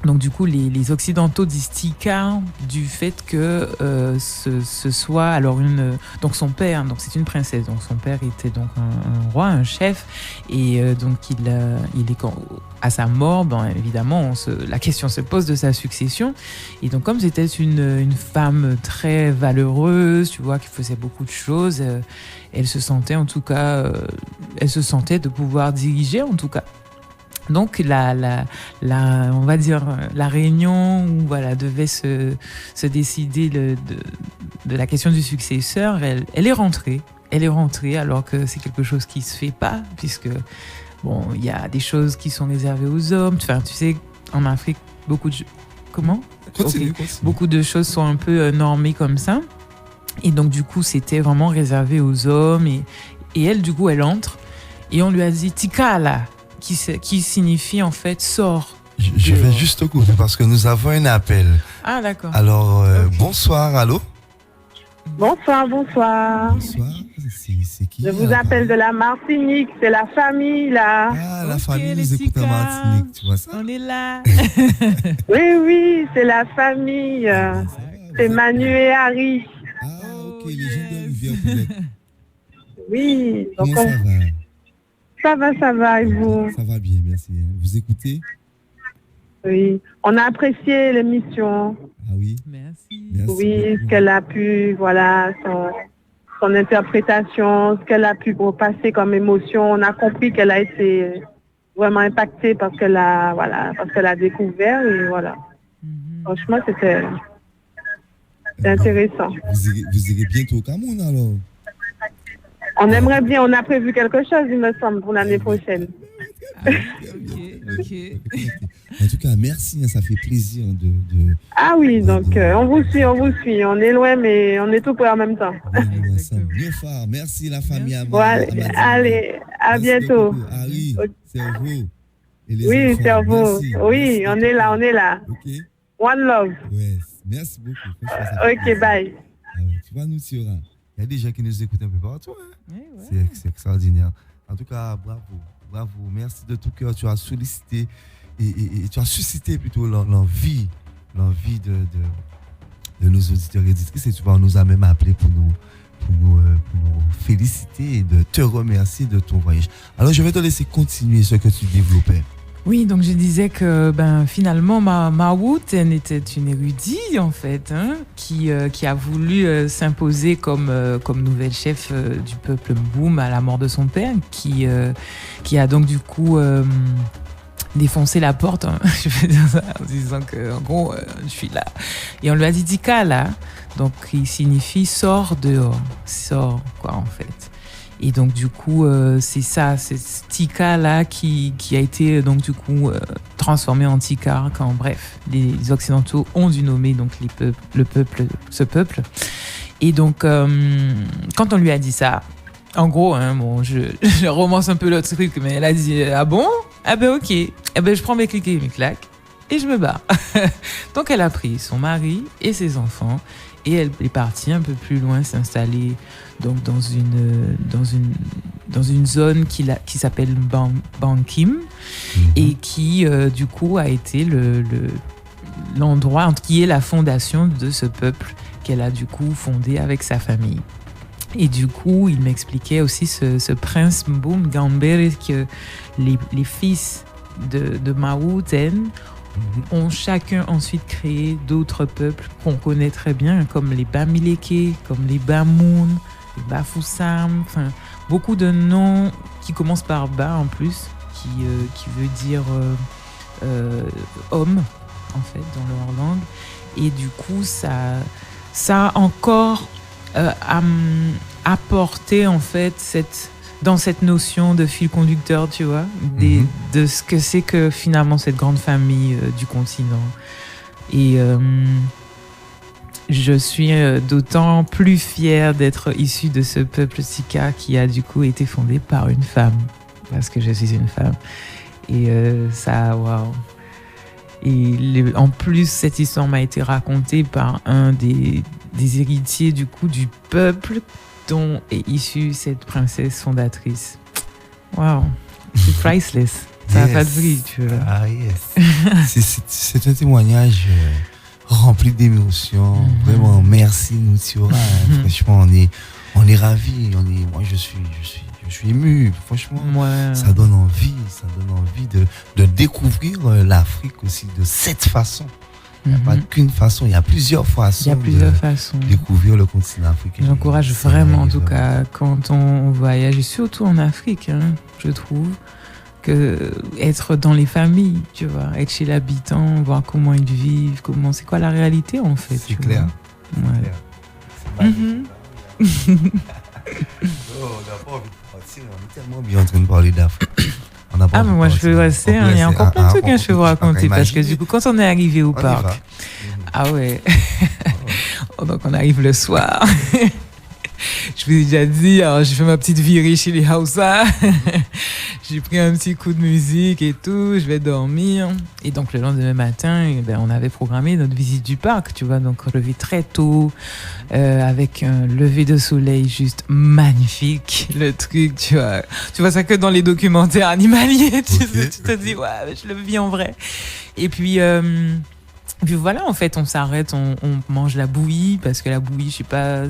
donc du coup les occidentaux disent Tikar du fait que ce soit alors donc son père, donc c'est une princesse, donc son père était donc un roi, un chef, et donc il est à sa mort, ben évidemment la question se pose de sa succession, et donc comme c'était une femme très valeureuse, tu vois, qui faisait beaucoup de choses, elle se sentait en tout cas de pouvoir diriger en tout cas. Donc on va dire la réunion où voilà devait se décider de la question du successeur, elle est rentrée alors que c'est quelque chose qui se fait pas, puisque bon, il y a des choses qui sont réservées aux hommes. Enfin, tu sais, en Afrique, beaucoup de choses sont un peu normées comme ça, et donc du coup c'était vraiment réservé aux hommes, et elle du coup elle entre et on lui a dit Tikala, qui signifie en fait sort. Je vais juste couper parce que nous avons un appel. Ah d'accord. Alors bonsoir, allô. Bonsoir. Bonsoir, c'est qui? Je vous appelle de la Martinique, c'est la famille là. Ah, la famille nous écoute en Martinique, tu vois ça? On est là. Oui, c'est la famille. C'est Manu et Harry. Ah, ok, les gens de Louvière. Oui. Donc comment ça va? Ça va, et vous? Ça va bien, merci. Vous écoutez? Oui, on a apprécié l'émission. Ah oui? Merci. Oui, ce qu'elle a pu, voilà, son interprétation, ce qu'elle a pu passer comme émotion. On a compris qu'elle a été vraiment impactée parce qu'elle a découvert, et voilà. Franchement, c'était intéressant. Vous irez bientôt au Cameroun alors? On aimerait bien, on a prévu quelque chose, il me semble, pour l'année prochaine. Ok. En tout cas, merci, ça fait plaisir de... Ah oui, donc on vous suit. On est loin, mais on est tout près en même temps. Bien fort, merci la famille. Allez, à bientôt. Ah oui, c'est vous. Oui, c'est vous. Oui, on est là. Okay. One love. Ouais, merci beaucoup. Ok, bye. Tu vois, nous, Tiora. Il y a des gens qui nous écoutent un peu partout. Hein? Ouais. C'est extraordinaire. En tout cas, bravo. Merci de tout cœur. Tu as sollicité et tu as suscité plutôt l'envie de nos auditeurs et auditrices. Et tu vois, on nous a même appelé pour nous féliciter et de te remercier de ton voyage. Alors, je vais te laisser continuer ce que tu développais. Oui, donc je disais que finalement Mawuten était une érudite en fait, hein, qui a voulu s'imposer comme nouvelle chef du peuple Mboum à la mort de son père, qui a donc du coup défoncé la porte, hein, je vais dire ça, en disant que en gros je suis là, et on lui a dit Tikala, donc qui signifie sort dehors, sort quoi en fait. Et donc du coup c'est Tika là qui a été donc du coup transformé en Tikar quand bref les occidentaux ont dû nommer donc ce peuple. Et donc quand on lui a dit ça, en gros hein, bon je romance un peu le truc, mais elle a dit ah bon, ah ben ok, ah ben je prends mes clics et mes claques et je me barre. Donc elle a pris son mari et ses enfants et elle est partie un peu plus loin s'installer donc dans une zone qui s'appelle Bankim, et qui du coup a été l'endroit qui est la fondation de ce peuple qu'elle a du coup fondé avec sa famille. Et du coup, il m'expliquait aussi ce prince Mboum Gambere que les fils de Maouten ont chacun ensuite créé d'autres peuples qu'on connaît très bien, comme les Bamileke, comme les Bamoun, les Bafoussam, enfin beaucoup de noms qui commencent par Ba en plus, qui veut dire homme en fait dans leur langue. Et du coup, ça a encore apporté en fait dans cette notion de fil conducteur, tu vois, de ce que c'est que finalement cette grande famille du continent. Et je suis d'autant plus fière d'être issue de ce peuple Tika qui a du coup été fondé par une femme, parce que je suis une femme. Et ça, waouh. Et en plus, cette histoire m'a été racontée par un des héritiers du coup du peuple dont est issue cette princesse fondatrice. Waouh, c'est priceless. Ça n'a pas de prix, tu vois. Ah yes. c'est un témoignage rempli d'émotions. Vraiment, merci Noutiora. Franchement, on est ravis. Moi, je suis ému. Franchement, ça donne envie de découvrir l'Afrique aussi de cette façon. Il n'y a pas qu'une façon, il y a plusieurs façons de découvrir le continent africain. J'encourage vraiment, en tout cas, quand on voyage, et surtout en Afrique, je trouve, que être dans les familles, tu vois, être chez l'habitant, voir comment ils vivent, c'est quoi la réalité en fait. C'est clair. Ouais. C'est magique. On n'a pas envie de partir, on est tellement bien en train de parler d'Afrique. Mais moi je peux rester, il y a encore plein de trucs que je peux vous raconter parce que du coup quand on est arrivé au parc, ah ouais, donc on arrive le soir, je vous ai déjà dit, alors j'ai fait ma petite virée chez les Hausa, j'ai pris un petit coup de musique et tout, je vais dormir. Et donc le lendemain matin, on avait programmé notre visite du parc, tu vois, donc lever très tôt, avec un lever de soleil juste magnifique, le truc, tu vois ça que dans les documentaires animaliers, tu te dis, ouais, je le vis en vrai. Et puis voilà, en fait, on s'arrête, on mange la bouillie, parce que la bouillie, je sais pas...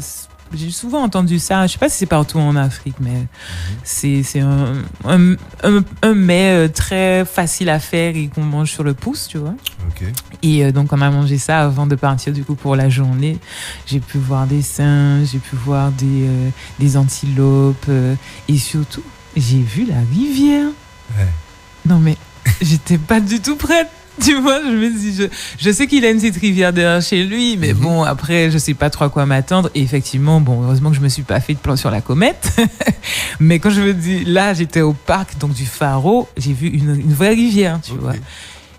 J'ai souvent entendu ça, je sais pas si c'est partout en Afrique, mais c'est un mets très facile à faire et qu'on mange sur le pouce, tu vois. Okay. Et donc on a mangé ça avant de partir du coup pour la journée. J'ai pu voir des singes, j'ai pu voir des antilopes et surtout j'ai vu la rivière. Ouais. Non mais j'étais pas du tout prête. Tu vois, je me dis, je sais qu'il a une petite rivière derrière chez lui, mais bon, après, je sais pas trop à quoi m'attendre. Et effectivement, bon, heureusement que je me suis pas fait de plan sur la comète. Mais quand je me dis, là, j'étais au parc, donc du Faro, j'ai vu une vraie rivière, tu vois. Et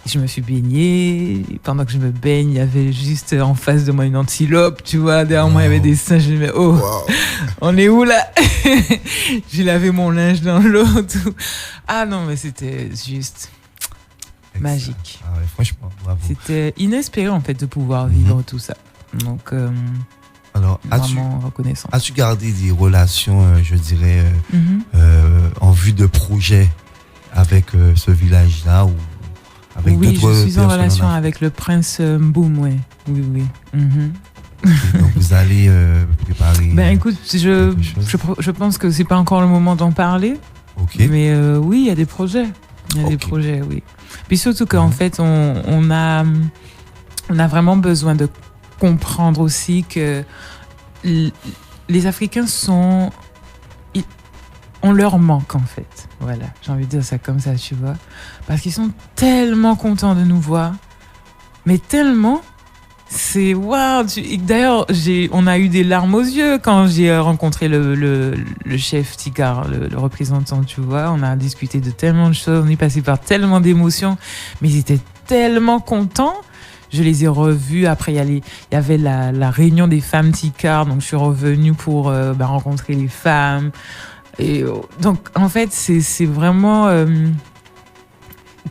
je me suis baignée. Pendant que je me baigne, il y avait juste en face de moi une antilope, tu vois. Derrière moi, il y avait des singes. Je me dis, on est où là? J'ai lavé mon linge dans l'eau, tout. Ah non, mais c'était juste... magique. Ah ouais, franchement, bravo. C'était inespéré en fait de pouvoir vivre tout ça. Donc, alors, vraiment reconnaissant. As-tu gardé des relations, je dirais, en vue de projet avec ce village-là ou avec d'autres personnes? Oui, je suis en relation avec le prince Mboum, oui. Donc vous allez préparer. Écoute, je pense que c'est pas encore le moment d'en parler. Okay. Mais oui, il y a des projets. Il y a des projets, oui. Puis surtout qu'en fait, on a vraiment besoin de comprendre aussi que les Africains on leur manque en fait. Voilà, j'ai envie de dire ça comme ça, tu vois. Parce qu'ils sont tellement contents de nous voir. Mais tellement, c'est waouh. D'ailleurs, on a eu des larmes aux yeux quand j'ai rencontré le chef Tikar, le représentant, tu vois. On a discuté de tellement de choses, on est passé par tellement d'émotions, mais ils étaient tellement contents. Je les ai revus. Après, il y avait la réunion des femmes Tikar, donc je suis revenue pour rencontrer les femmes. Et donc, en fait, c'est vraiment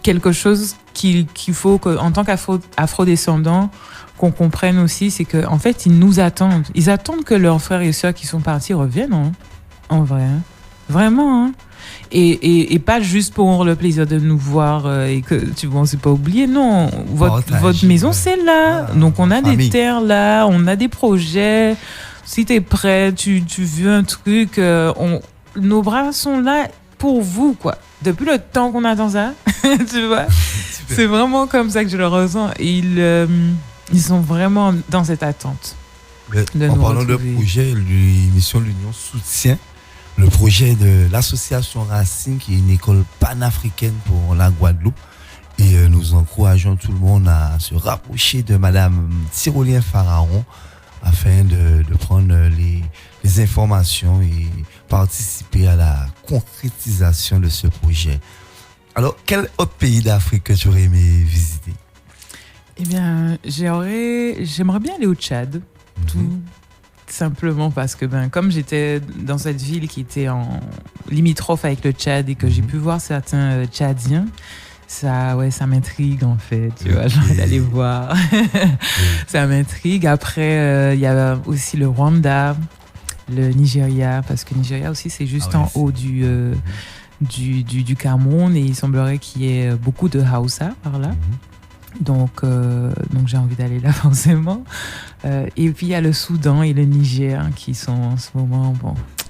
quelque chose qu'il faut qu'en tant qu'afro-descendants, qu'on comprenne aussi, c'est qu'en fait, ils nous attendent. Ils attendent que leurs frères et sœurs qui sont partis reviennent, en vrai. Vraiment. Et pas juste pour le plaisir de nous voir et que, tu vois, on ne s'est pas oublié. Non, votre maison, c'est là. Donc, on a des terres là, on a des projets. Si t'es prêt, tu veux un truc, nos bras sont là pour vous, quoi. Depuis le temps qu'on attend ça, tu vois. C'est vraiment comme ça que je le ressens. Et ils sont vraiment dans cette attente. En parlant de projet, l'émission L'Union soutient le projet de l'association Racine, qui est une école panafricaine pour la Guadeloupe. Et nous encourageons tout le monde à se rapprocher de Madame Tyrolien Pharaon afin de prendre les informations et participer à la concrétisation de ce projet. Alors, quel autre pays d'Afrique que tu aurais aimé visiter? Eh bien, j'aimerais bien aller au Tchad, tout simplement parce que, comme j'étais dans cette ville qui était en limitrophe avec le Tchad et que j'ai pu voir certains Tchadiens, ça m'intrigue en fait, tu vois, j'ai envie d'aller voir. Ça m'intrigue. Après, il y a aussi le Rwanda, le Nigeria, parce que Nigeria aussi, c'est juste en haut du Cameroun, et il semblerait qu'il y ait beaucoup de Hausa par là. Donc j'ai envie d'aller là forcément. Et puis il y a le Soudan et le Niger qui sont en ce moment,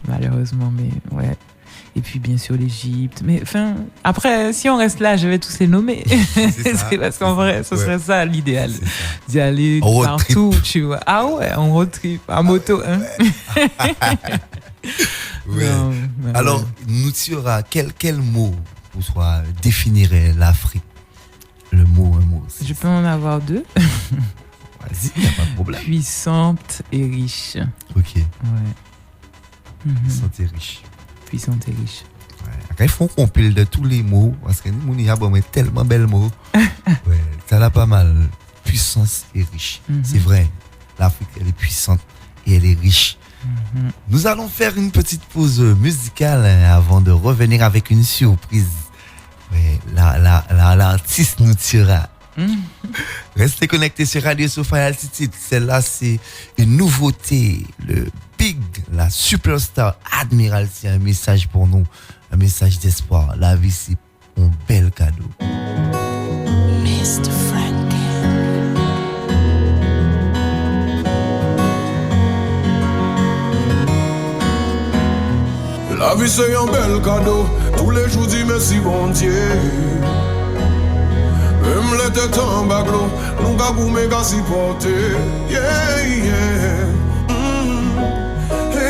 malheureusement, mais ouais. Et puis bien sûr l'Égypte. Mais enfin, après, si on reste là, je vais tous les nommer. C'est parce qu'en vrai, ce serait ça l'idéal. D'y aller partout, tu vois. Ah ouais, en road trip, en moto. Hein. Ouais. Non, alors, Noutira, quel mot pour toi définirait l'Afrique? Un mot. Je peux en avoir deux. Vas-y, il n'y a pas de problème. Puissante et riche. Ok. Ouais. Puissante et riche. Puissante et riche. Ouais. Après, il faut qu'on compile de tous les mots, parce que nous, il y a tellement de belles mots. Ouais, ça l'a pas mal. Puissance et riche. C'est vrai. L'Afrique, elle est puissante et elle est riche. Nous allons faire une petite pause musicale avant de revenir avec une surprise. Ouais, l'artiste Noutira. Restez connectés sur Radio Sophia Altitude. Celle-là, c'est une nouveauté. Le Big, la superstar Admiral, c'est un message pour nous, un message d'espoir. La vie, c'est un bel cadeau. Mr. Frank. La vie c'est un bel cadeau, tous les jours dis merci bon Dieu. Même les têtes en baglo, nous gabou méga supporter. Yeah, yeah.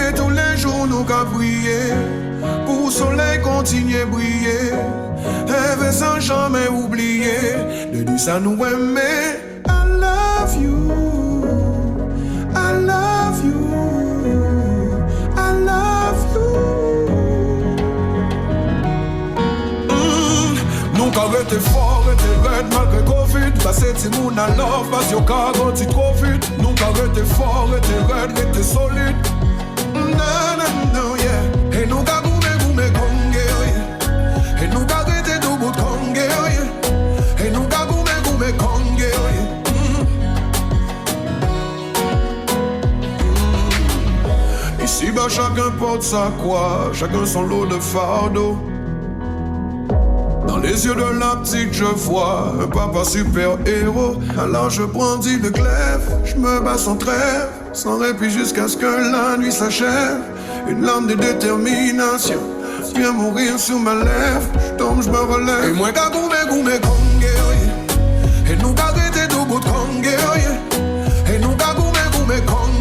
Et tous les jours nous gabou briller, pour le soleil continuer à briller. Et sans jamais oublier, de dire ça nous aimer. I love you, I love you, I love you. Nous arrêtez fort, arrêtez red malgré Covid. Passez si moun a love, parce que car grandit trop vite. Nous arrêtez fort, arrêtez red, arrêtez solide. Non, yeah. Et nous gabou me konge, yeah. Et nous arrêtez tout bout de konge, yeah. Et nous gabou me konge, yeah. Ici bas chacun porte sa croix, chacun son lot de fardeau. Dans les yeux de la petite je vois un papa super héros. Alors je brandis le glaive, je me bats sans trêve, sans répit jusqu'à ce que la nuit s'achève. Une lame de détermination vient mourir sur ma lèvre. Je tombe, je me relève. Et moi gagou me konge, et nous garder tout bout de konge, et nous gagou me konge,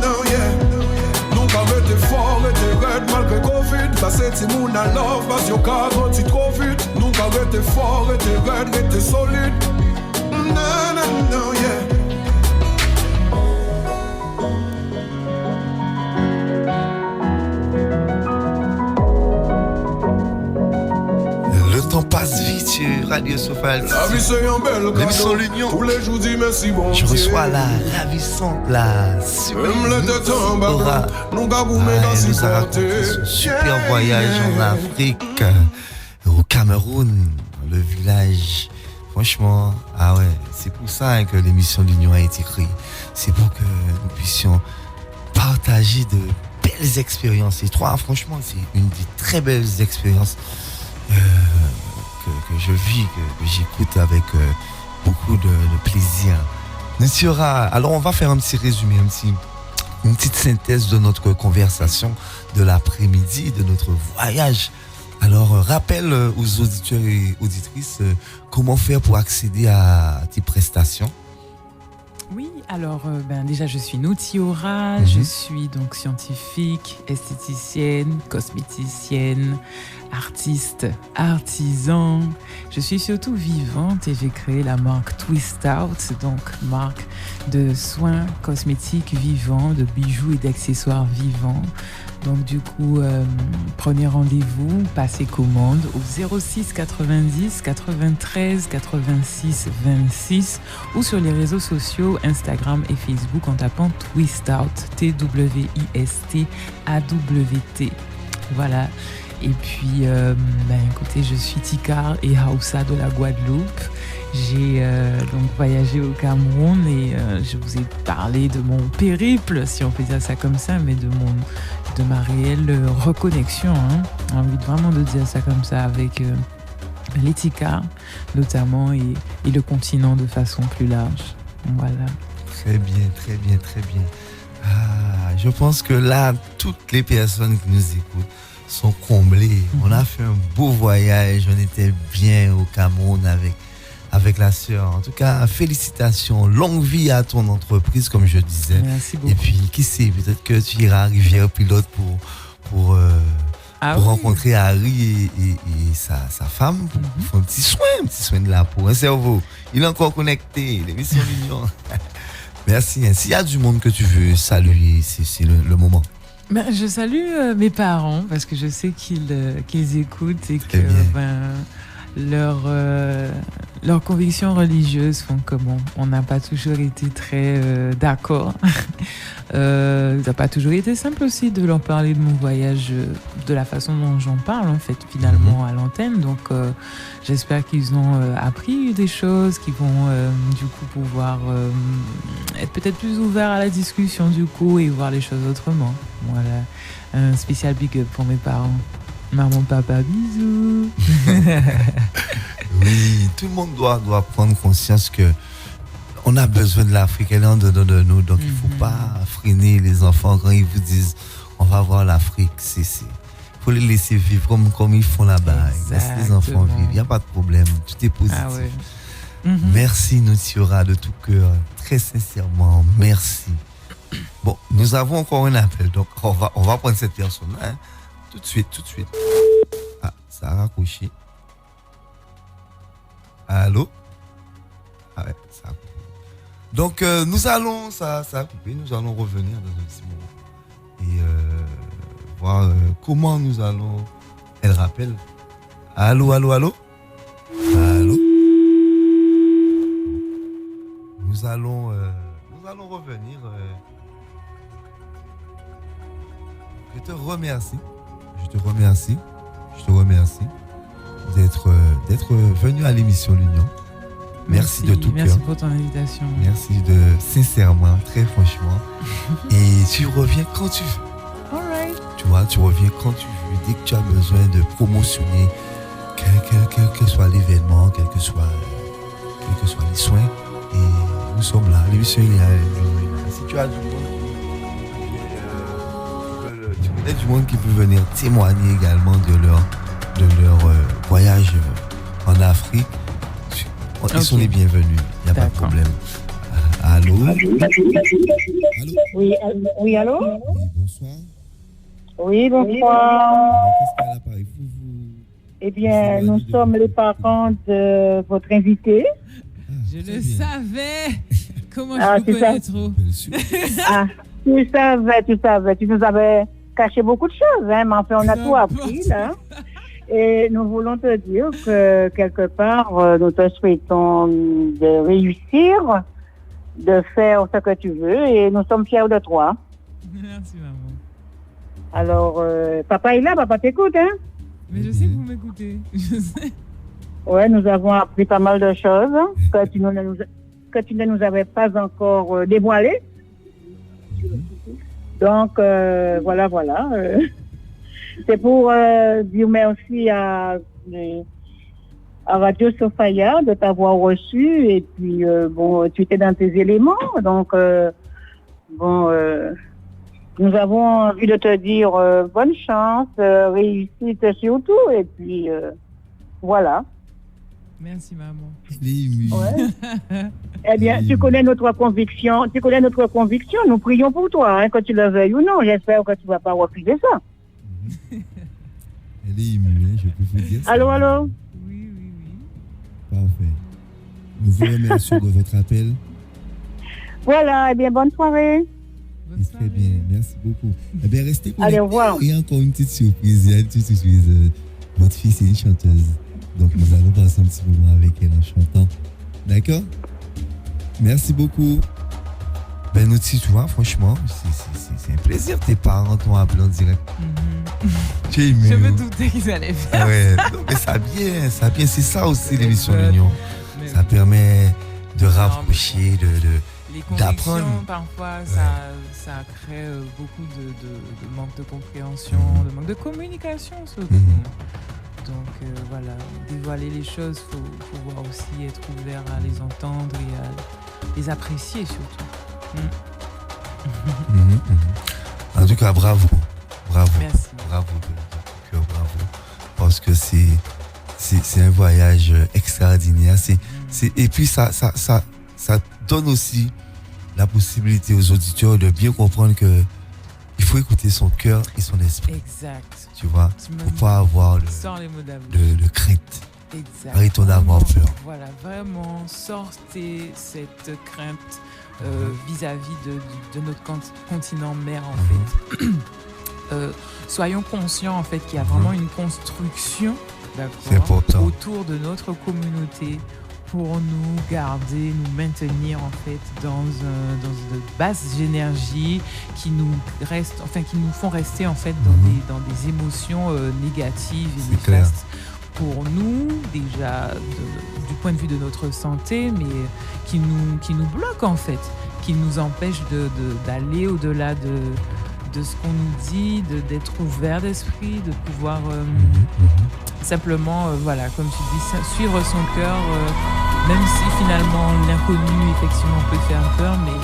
non, yeah. Nous garder fort, et red malgré Covid. Passez si moun a love, parce que car grandit trop vite. Nous garder fort, et red, et solide. Non, yeah. Le temps passe vite sur Radio Sophia Altitude. La vie c'est un bel cadeau. L'émission L'Union. Tous les jours dis merci bon Dieu. Je reçois la ravissante, la super Aura. Nous gabou nous a raconté son super voyage en Afrique, au Cameroun, le village. Franchement, c'est pour ça que l'émission L'Union a été créée. C'est pour que nous puissions partager de belles expériences. Et toi, franchement, c'est une des très belles expériences que je vis, que j'écoute avec beaucoup de plaisir. Nutiora, alors on va faire un petit résumé, une petite synthèse de notre conversation de l'après-midi, de notre voyage. Alors, rappelle aux auditeurs et auditrices comment faire pour accéder à tes prestations. Oui, alors déjà je suis Nutiora, je suis donc scientifique, esthéticienne, cosméticienne, artiste, artisan. Je suis surtout vivante et j'ai créé la marque Twist Out, donc marque de soins cosmétiques vivants, de bijoux et d'accessoires vivants. Donc du coup, prenez rendez-vous, passez commande au 06 90 93 86 26 ou sur les réseaux sociaux Instagram et Facebook en tapant Twist Out, TWIST AWT. Voilà. Et puis, écoutez, je suis Tikar et Hausa de la Guadeloupe. J'ai donc voyagé au Cameroun et je vous ai parlé de mon périple, si on peut dire ça comme ça, mais de ma réelle reconnexion. J'ai envie vraiment de dire ça comme ça avec les Tikar notamment et le continent de façon plus large. Voilà. Très bien, très bien, très bien. Je pense que là, toutes les personnes qui nous écoutent sont comblées. On a fait un beau voyage, on était bien au Cameroun avec la sœur. En tout cas, félicitations, longue vie à ton entreprise, comme je disais. Merci beaucoup. Et puis, qui sait, peut-être que tu iras à Rivière-Pilote pour rencontrer Harry et sa femme, pour faire un petit soin de la peau, un cerveau. Il est encore connecté, l'émission Mignon. Merci. S'il y a du monde que tu veux saluer, c'est le moment. Je salue mes parents parce que je sais qu'ils écoutent et que leurs convictions religieuses font que on n'a pas toujours été très d'accord. Ça n'a pas toujours été simple aussi de leur parler de mon voyage de la façon dont j'en parle en fait finalement à l'antenne. Donc j'espère qu'ils ont appris des choses, qu'ils vont du coup pouvoir être peut-être plus ouverts à la discussion du coup et voir les choses autrement. Voilà, un spécial big up pour mes parents. Maman, papa, bisous. Oui, tout le monde doit prendre conscience que on a besoin de l'Afrique, elle est en dedans de nous, donc il ne faut pas freiner les enfants quand ils vous disent on va voir l'Afrique. Il faut les laisser vivre comme ils font là-bas. Laisse les enfants vivre, il n'y a pas de problème, tout est positif. Ah ouais. Merci Nutiora de tout cœur, très sincèrement, merci. Bon, nous avons encore un appel, donc on va prendre cette personne-là. Tout de suite. Ah, ça a raccroché. Allô? Ah ouais, ça a coupé. Donc, nous allons, ça a coupé, nous allons revenir dans un petit moment. Et voir comment nous allons... Elle rappelle. Allô? Nous allons revenir. Je te remercie d'être venu à l'émission L'Union. Merci de tout cœur. Merci pour ton invitation. Merci sincèrement, très franchement. Et tu reviens quand tu veux. All right. Tu vois, tu reviens quand tu veux. Dès que tu as besoin de promotionner quel que soit l'événement, quel que soit les soins. Et nous sommes là. L'émission est là. Si tu as du monde, il y a du monde qui peut venir témoigner également de leur voyage en Afrique. Ils sont les bienvenus, il n'y a pas de problème. Allô? Oui, allô? Oui, bonsoir. Oui, bonsoir. Qu'est-ce qu'elle a parlé? Eh bien, nous sommes les parents de votre invité. Je le savais. Comment je vous connais trop? Tu savais. Tu nous avais caché beaucoup de choses, hein, mais enfin, on a tout appris, là. Et nous voulons te dire que, quelque part, nous te souhaitons de réussir, de faire ce que tu veux, et nous sommes fiers de toi. Merci, maman. Alors, papa est là, papa t'écoute, hein? Mais je sais que vous m'écoutez, je sais. Ouais, nous avons appris pas mal de choses que tu ne nous avais pas encore dévoilées. Donc, voilà. C'est pour dire merci à Radio Sofaya de t'avoir reçu. Et puis, bon, tu étais dans tes éléments. Donc, nous avons envie de te dire bonne chance, réussite surtout. Et puis, voilà. Merci, maman. Ouais. Eh bien, tu connais notre conviction. Nous prions pour toi, hein, que tu le veuilles ou non. J'espère que tu ne vas pas refuser ça. Elle est émue, hein, je peux vous dire ça. Allô? Oui. Parfait. Nous vous remercions de votre appel. Voilà, eh bien, bonne soirée. Très bien, merci beaucoup. Eh bien, restez connectés. Allez, au revoir. Et encore une petite surprise. Il y a une petite surprise. Votre fille, c'est une chanteuse. Donc, nous allons passer un petit moment avec elle en chantant. D'accord? Merci beaucoup. Ben, nous, tu vois, franchement, c'est un plaisir. Tes parents t'ont appelé en direct. Tu es ému. Je me doutais qu'ils allaient faire. Ouais, non, mais ça vient. C'est ça aussi l'émission L'Union. Ça permet de rapprocher, d'apprendre. Les convictions, parfois, ça crée beaucoup de manque de compréhension, de manque de communication surtout. Donc voilà, dévoiler les choses, faut pouvoir aussi être ouvert à les entendre et à les apprécier surtout. En tout cas, bravo. Merci. Bravo de cœur, bravo. Parce que c'est un voyage extraordinaire. Et puis ça donne aussi la possibilité aux auditeurs de bien comprendre que il faut écouter son cœur et son esprit. Exact. Tu vois, pour pas avoir le crainte. Exact. Arrêtons d'avoir peur. Voilà, vraiment, sortez cette crainte vis-à-vis de notre continent mère, en fait. Soyons conscients, en fait, qu'il y a vraiment une construction, autour de notre communauté pour nous garder, nous maintenir, en fait, dans de basses énergies qui nous font rester, en fait, dans des émotions négatives et néfastes. Pour nous, déjà, du point de vue de notre santé, mais qui nous bloque, en fait, qui nous empêche d'aller au-delà de ce qu'on nous dit, d'être ouvert d'esprit, de pouvoir simplement, voilà, comme tu dis, suivre son cœur, même si finalement l'inconnu, effectivement, peut faire peur, mais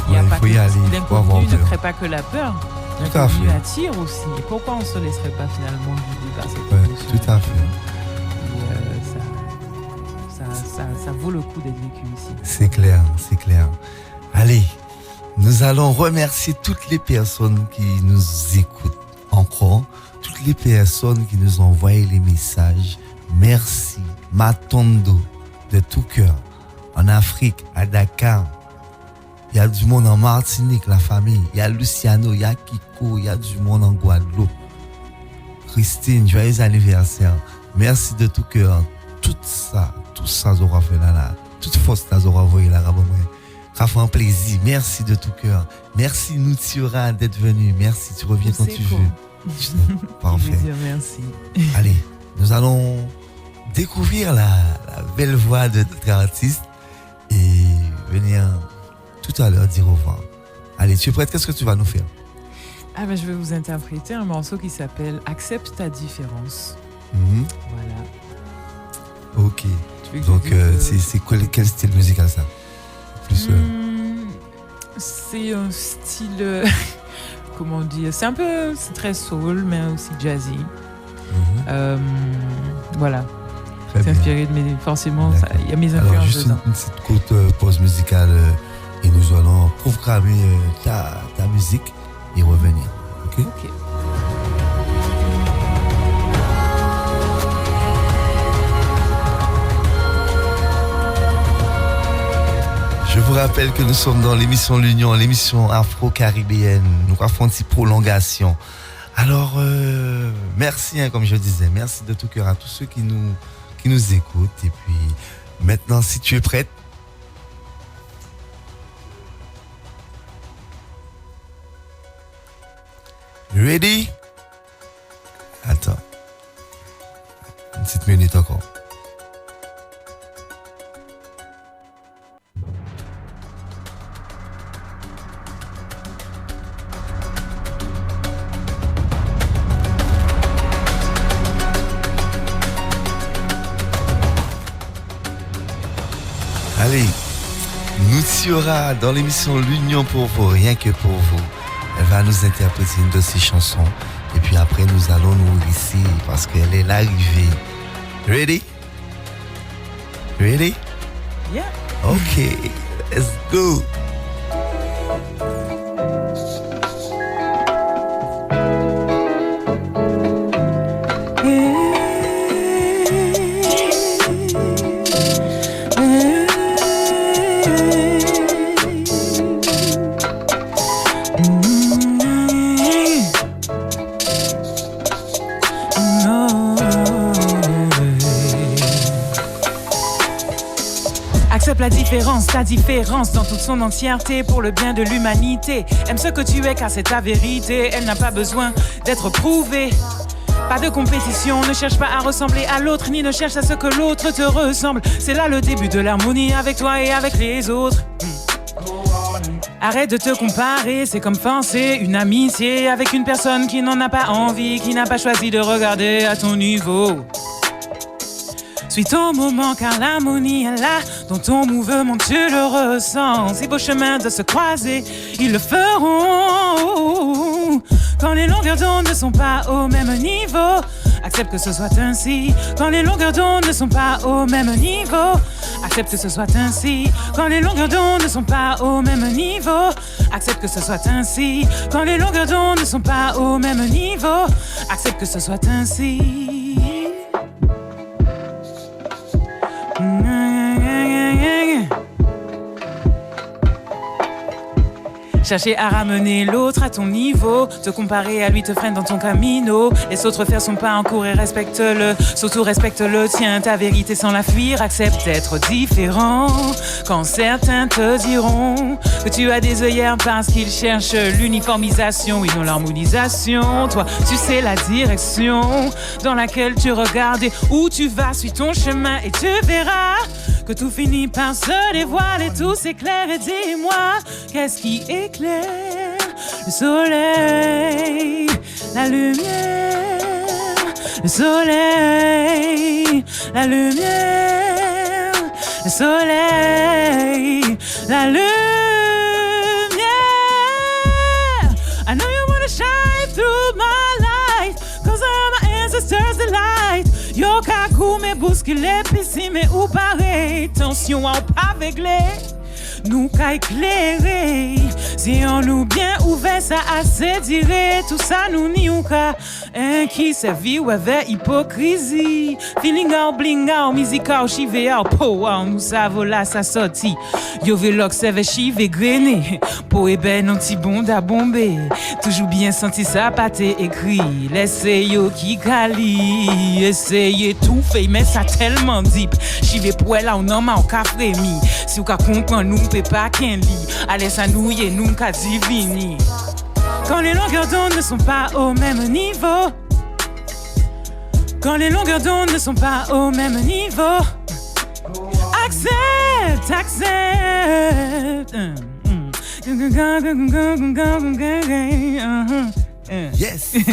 il n'y a pas que l'inconnu ne crée pas que la peur. L'inconnu attire aussi. Et pourquoi on ne se laisserait pas finalement guider par cette émotion? Tout à fait. Ça vaut le coup d'être vécu ici. C'est clair. Allez, nous allons remercier toutes les personnes qui nous écoutent encore, toutes les personnes qui nous ont envoyé les messages. Merci, Matondo, de tout cœur, en Afrique, à Dakar. Il y a du monde en Martinique, la famille. Il y a Luciano, il y a Kiko, il y a du monde en Guadeloupe. Christine, joyeux anniversaire. Merci de tout cœur. Tout ça aura fait là. Toute force, ça aura envoyé là. Ça fait un plaisir. Merci de tout cœur. Merci, Noutiura, d'être venu. Merci, tu reviens quand tu veux. Parfait. Merci. Allez, nous allons découvrir la belle voix de notre artiste et venir tout à l'heure dire au revoir. Allez, tu es prête? Qu'est-ce que tu vas nous faire? Je vais vous interpréter un morceau qui s'appelle Accepte ta différence. Voilà. Ok. Donc, c'est quel style musical ça? Plus, c'est un style, comment dire, c'est très soul, mais aussi jazzy. Voilà. C'est inspiré de mes, forcément, il y a mes influences. Alors, juste une petite courte pause musicale et nous allons programmer ta musique et revenir. Ok. Je vous rappelle que nous sommes dans l'émission L'Union, l'émission afro-caribéenne. Nous avons une petite prolongation. Alors, merci, comme je disais, merci de tout cœur à tous ceux qui nous écoutent. Et puis, maintenant, si tu es prête, ready? Attends. Une petite minute encore. oui. Nutiora dans l'émission L'Union pour vous, rien que pour vous. Elle va nous interpréter une de ses chansons. Et puis après, nous allons nous ici parce qu'elle est l'arrivée. Ready? Ready? Yeah. Okay, let's go. Accepte la différence, ta différence dans toute son entièreté pour le bien de l'humanité. Aime ce que tu es car c'est ta vérité. Elle n'a pas besoin d'être prouvée. Pas de compétition, ne cherche pas à ressembler à l'autre, ni ne cherche à ce que l'autre te ressemble. C'est là le début de l'harmonie avec toi et avec les autres. Arrête de te comparer, c'est comme forcer une amitié avec une personne qui n'en a pas envie, qui n'a pas choisi de regarder à ton niveau. Suis ton moment car l'harmonie est là, dans ton mouvement tu le ressens. Si vos chemins doivent se croiser, ils le feront. Quand les longueurs d'onde ne sont pas au même niveau, accepte que ce soit ainsi. Quand les longueurs d'onde ne sont pas au même niveau, accepte que ce soit ainsi. Quand les longueurs d'onde ne sont pas au même niveau, accepte que ce soit ainsi. Quand les longueurs d'onde ne sont pas au même niveau, accepte que ce soit ainsi. Chercher à ramener l'autre à ton niveau, te comparer à lui te freine dans ton camino. Laisse l'autre faire son pas en cours et respecte-le. Surtout respecte-le, tiens ta vérité sans la fuir. Accepte d'être différent. Quand certains te diront que tu as des œillères parce qu'ils cherchent l'uniformisation et non l'harmonisation. Toi, tu sais la direction dans laquelle tu regardes et où tu vas. Suis ton chemin et tu verras que tout finit par se dévoiler, tout s'éclaire. Et dis-moi, qu'est-ce qui éclaire? Le soleil, la lumière. Le soleil, la lumière. Le soleil, la lumière. I know you wanna shine through my light, 'cause I'm my ancestors' delight. Yo kakou me bousculé, pis me ou pareil. Tension en pas réglé, nous qu'a éclairé. Si on nous bien ouvert, ça assez diré. Tout ça nous n'y ou qu'a qui servi ou avec hypocrisie. Feeling out, bling out, music out, chive out, power. Nous savons là, ça sorti. Yo velox, serve chive grené. Po et ben, non ti bon da bombé. Toujours bien senti ça, pâté écrit. Laissez yo qui cali. Essayez tout fait, mais ça tellement deep. Chive pour elle, on en m'a au café mi. Si ou ka comprend, nous peut pas qu'un lit. Allez, ça nous y est, nous qu'a divini. Quand les longueurs d'onde ne sont pas au même niveau, quand les longueurs d'onde ne sont pas au même niveau, accepte, accepte. Yes, yes,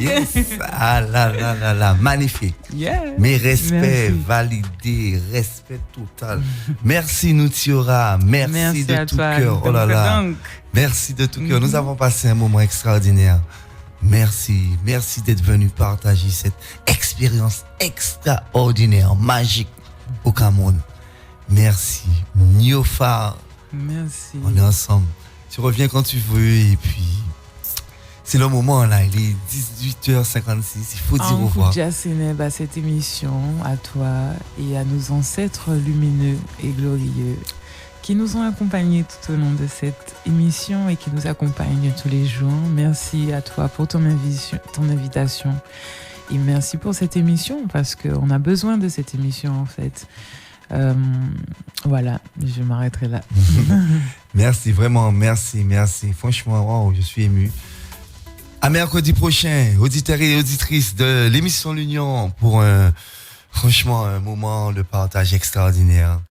yes, ah là, magnifique. Yeah. Mais respect, Merci. validé, respect total. Merci Nutiora, merci de à tout toi, cœur. Oh là là, donc. merci de tout cœur. Nous avons passé un moment extraordinaire. Merci d'être venu partager cette expérience extraordinaire, magique au Cameroun. Merci, Niofar. Merci. On est ensemble. Tu reviens quand tu veux et puis c'est le moment là, il est 18h56, il faut dire au revoir. À cette émission, à toi et à nos ancêtres lumineux et glorieux qui nous ont accompagnés tout au long de cette émission et qui nous accompagnent tous les jours. Merci à toi pour ton invitation et merci pour cette émission parce qu'on a besoin de cette émission en fait. Voilà, je m'arrêterai là. Merci, vraiment, merci. Franchement, wow, je suis ému. À mercredi prochain, auditeurs et auditrices de l'émission L'Union pour franchement un moment de partage extraordinaire.